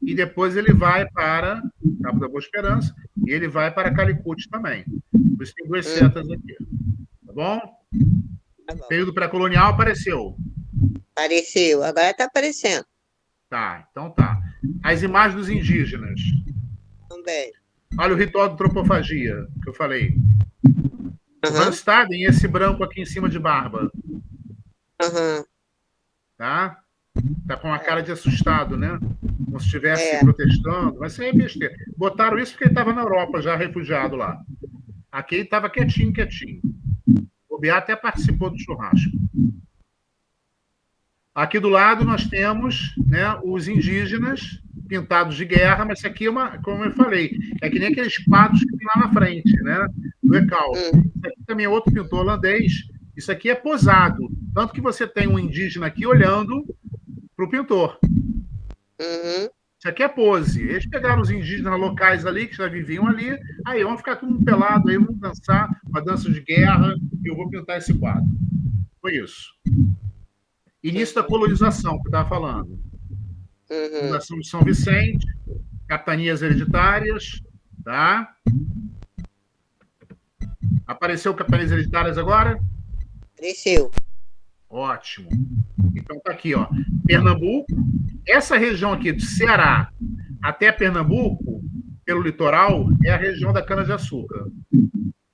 e depois ele vai para Cabo da Boa Esperança e ele vai para Calicut também. Por isso tem duas setas aqui. Tá bom? Tá bom. Período pré-colonial apareceu. Apareceu. Agora está aparecendo. Tá, então tá. As imagens dos indígenas. Também. Olha o ritual de antropofagia que eu falei. O Uhum. Van Staden, esse branco aqui em cima de barba. Uhum. Tá? Tá com a cara de assustado, né? Como se estivesse É. protestando. Mas isso aí é besteira. Botaram isso porque ele estava na Europa, já refugiado lá. Aqui ele estava quietinho, quietinho. O Beato até participou do churrasco. Aqui do lado nós temos, né, os indígenas pintados de guerra, mas isso aqui é uma, como eu falei, é que nem aqueles quadros que tem lá na frente, né, do Recalque. Isso aqui também é outro pintor holandês. Isso aqui é posado, tanto que você tem um indígena aqui olhando para o pintor. Uhum. Isso aqui é pose. Eles pegaram os indígenas locais ali, que já viviam ali, aí vão ficar tudo pelado, aí vão dançar uma dança de guerra, e eu vou pintar esse quadro. Foi isso. Início da colonização, que eu estava falando. Uhum. Fundação de São Vicente, capitanias hereditárias, tá? Apareceu capitanias hereditárias agora? Cresceu. Ótimo. Então tá aqui, ó. Pernambuco, essa região aqui do Ceará até Pernambuco, pelo litoral, é a região da cana-de-açúcar.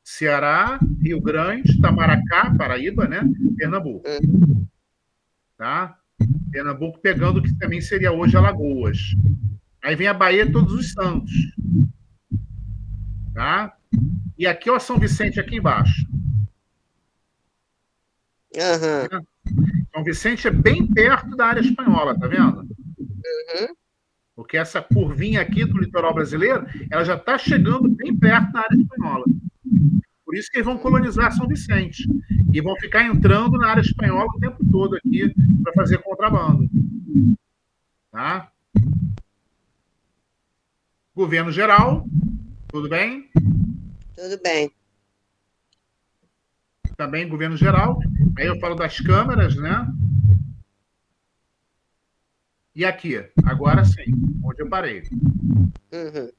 Ceará, Rio Grande, Itamaracá, Paraíba, né? Pernambuco. Tá? Pernambuco pegando o que também seria hoje Alagoas. Aí vem a Bahia Todos os Santos. Tá? E aqui, ó, São Vicente aqui embaixo. Uhum. São Vicente é bem perto da área espanhola, tá vendo? Uhum. Porque essa curvinha aqui do litoral brasileiro, ela já está chegando bem perto da área espanhola. Por isso que eles vão colonizar São Vicente. E vão ficar entrando na área espanhola o tempo todo aqui para fazer contrabando. Tá? Governo geral, tudo bem? Tudo bem. Também governo geral. Aí eu falo das câmaras, né? E aqui, agora sim, onde eu parei. Uhum.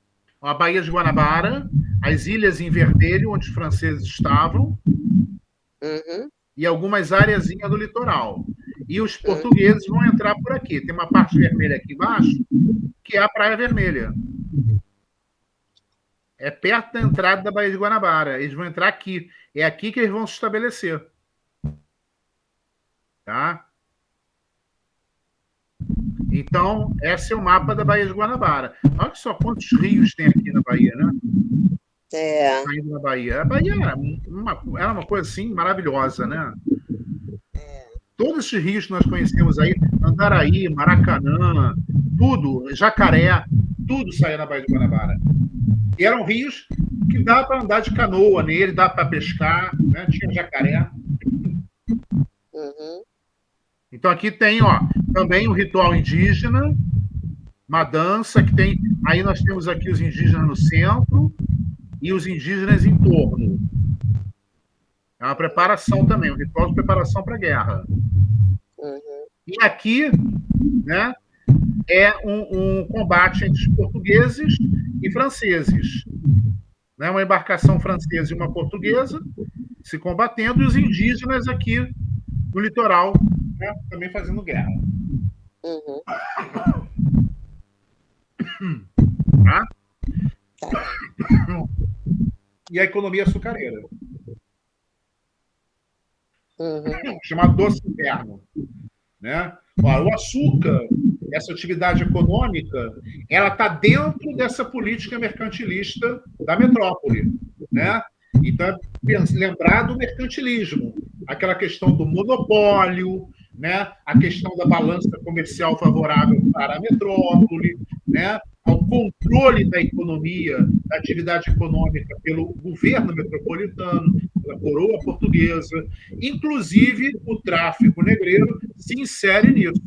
A Baía de Guanabara, as ilhas em vermelho, onde os franceses estavam, Uhum. e algumas áreas do litoral. E os portugueses vão entrar por aqui. Tem uma parte vermelha aqui embaixo, que é a Praia Vermelha. É perto da entrada da Baía de Guanabara. Eles vão entrar aqui. É aqui que eles vão se estabelecer. Tá? Então, esse é o mapa da Baía de Guanabara. Olha só quantos rios tem aqui na Bahia, né? É. Saindo na Bahia. A Bahia era uma coisa assim maravilhosa, né? Todos esses rios que nós conhecemos aí, Andaraí, Maracanã, tudo, Jacaré, tudo saía na Baía de Guanabara. E eram rios que dá para andar de canoa nele, dá para pescar, né? Tinha jacaré. Uhum. Então aqui tem, ó, também um ritual indígena, uma dança que tem. Aí nós temos aqui os indígenas no centro e os indígenas em torno. É uma preparação também, um ritual de preparação para a guerra. Uhum. E aqui, né, é um combate entre os portugueses e franceses. Né, uma embarcação francesa e uma portuguesa se combatendo, e os indígenas aqui no litoral, né, também fazendo guerra. Uhum. Tá? Tá. E a economia açucareira, Uhum. chamado doce interno. Né? Ó, o açúcar, essa atividade econômica, ela está dentro dessa política mercantilista da metrópole. Né? Então, lembrar do mercantilismo, aquela questão do monopólio, né? A questão da balança comercial favorável para a metrópole, né? Ao controle da economia, da atividade econômica pelo governo metropolitano, pela coroa portuguesa. Inclusive, o tráfico negreiro se insere nisso.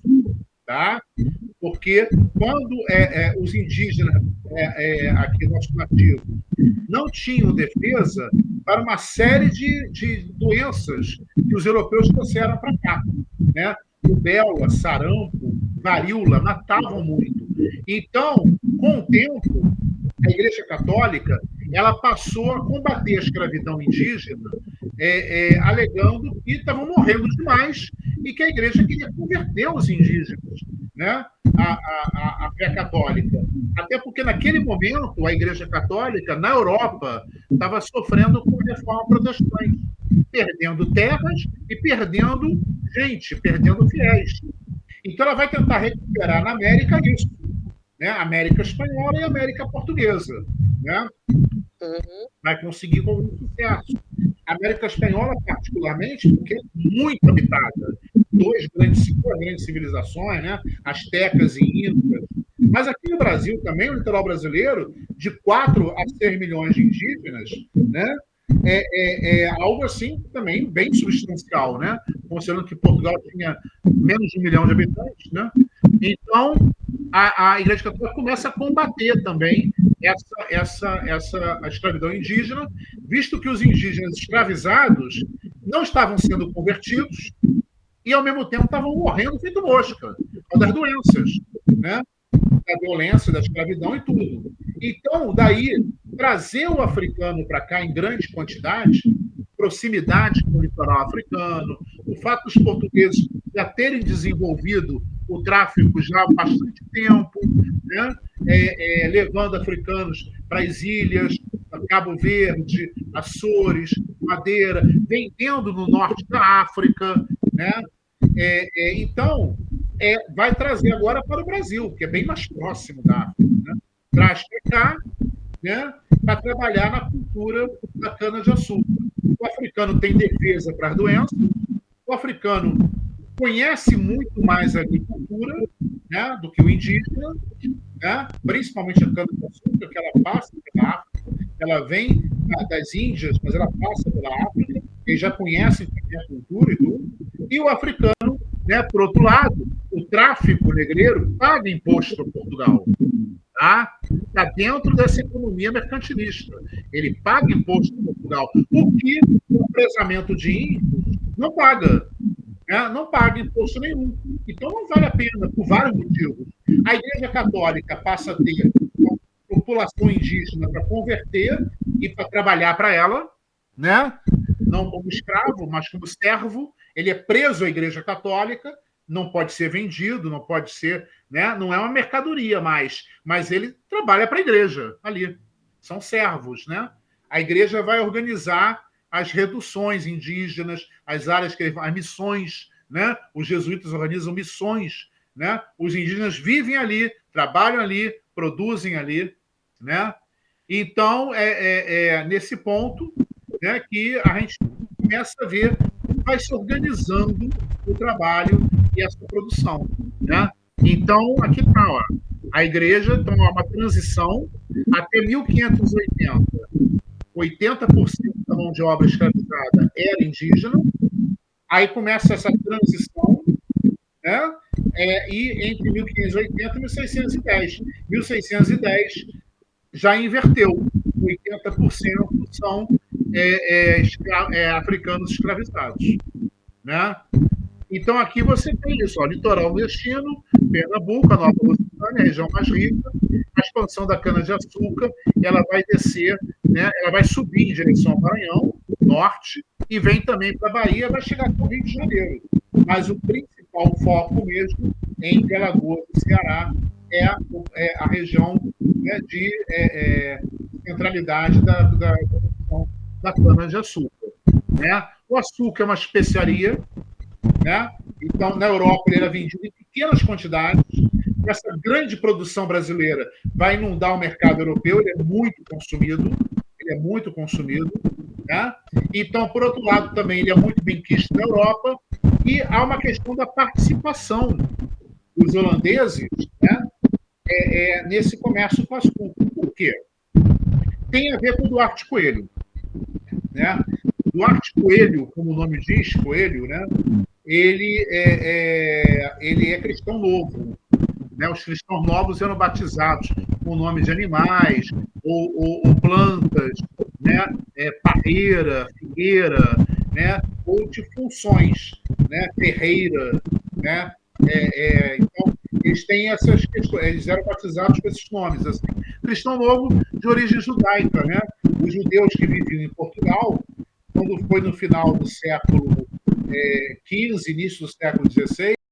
Tá? Porque quando os indígenas aqui, nossos nativos, não tinham defesa para uma série de doenças que os europeus trouxeram para cá. Né? Rubéola, sarampo, varíola, matavam muito. Então, com o tempo, a Igreja Católica ela passou a combater a escravidão indígena, alegando que estavam morrendo demais e que a Igreja queria converter os indígenas, né, à fé católica. Até porque, naquele momento, a Igreja Católica, na Europa, estava sofrendo com a reforma protestante, perdendo terras e perdendo gente, perdendo fiéis. Então, ela vai tentar recuperar na América isso, né? América Espanhola e América Portuguesa. Né? Uhum. Vai conseguir com muito sucesso. A América Espanhola, particularmente, porque é muito habitada. Duas grandes civilizações, né? Astecas e incas. Mas aqui no Brasil também, o litoral brasileiro, de 4 a 6 milhões de indígenas, né? É algo assim também bem substancial, né? Considerando que Portugal tinha menos de 1 milhão de habitantes, né? Então, a Igreja Católica começa a combater também essa escravidão indígena, visto que os indígenas escravizados não estavam sendo convertidos e, ao mesmo tempo, estavam morrendo feito mosca, das doenças, né? Da violência, da escravidão e tudo. Então, daí, trazer o africano para cá em grande quantidade, proximidade com o litoral africano, o fato dos portugueses já terem desenvolvido o tráfico já há bastante tempo, né? Levando africanos para as ilhas, Cabo Verde, Açores, Madeira, vendendo no norte da África, né? Então, vai trazer agora para o Brasil, que é bem mais próximo da África, né? Traz para cá, né? Para trabalhar na cultura da cana-de-açúcar. O africano tem defesa para as doenças, o africano conhece muito mais a agricultura, né, do que o indígena, né? Principalmente a cana-de-açúcar, que ela passa pela África, ela vem das Índias, mas ela passa pela África, eles já conhecem a cultura e tudo, e o africano, né, por outro lado, o tráfico negreiro paga imposto para Portugal. Está dentro dessa economia mercantilista. Ele paga imposto para Portugal, o que o empresamento de índios não paga. Né? Não paga imposto nenhum. Então não vale a pena, por vários motivos. A Igreja Católica passa a ter uma população indígena para converter e para trabalhar para ela, né? Não como escravo, mas como servo. Ele é preso à Igreja Católica, não pode ser vendido, não pode ser, né? Não é uma mercadoria mais, mas ele trabalha para a igreja ali. São servos, né? A igreja vai organizar as reduções indígenas, as áreas que as missões, né? Os jesuítas organizam missões, né? Os indígenas vivem ali, trabalham ali, produzem ali, né? Então é nesse ponto, né, que a gente começa a ver como vai se organizando o trabalho e essa produção, né? Então, aqui está, a igreja, então, uma transição até 1580. 80% da mão de obra escravizada era indígena, aí começa essa transição, né? E entre 1580 e 1610. 1610 já inverteu, 80% são africanos escravizados, né? Então, aqui você tem isso, litoral nordestino, Pernambuco, a Nova Lusitânia, a região mais rica, a expansão da cana-de-açúcar, ela vai descer, né, ela vai subir em direção ao Maranhão, norte, e vem também para a Bahia, vai chegar até o Rio de Janeiro. Mas o principal foco mesmo em Alagoas e Ceará é a região, né, de centralidade da cana-de-açúcar. Né? O açúcar é uma especiaria, né? Então, na Europa, ele era vendido em pequenas quantidades. Essa grande produção brasileira vai inundar o mercado europeu, ele é muito consumido. Né? Então, por outro lado, também ele é muito bem quisto na Europa. E há uma questão da participação dos holandeses, né, nesse comércio com açúcar. Por quê? Tem a ver com o Duarte Coelho. Né? Duarte Coelho, como o nome diz, Coelho, né? Ele é cristão novo. Né? Os cristãos novos eram batizados com o nome de animais ou plantas, né? Parreira, figueira, né? Ou de funções, né? Ferreira. Né? Então, eles têm essas questões, eles eram batizados com esses nomes. Assim. Cristão novo de origem judaica. Né? Os judeus que viviam em Portugal, quando foi no final do século XV, início do século XVI,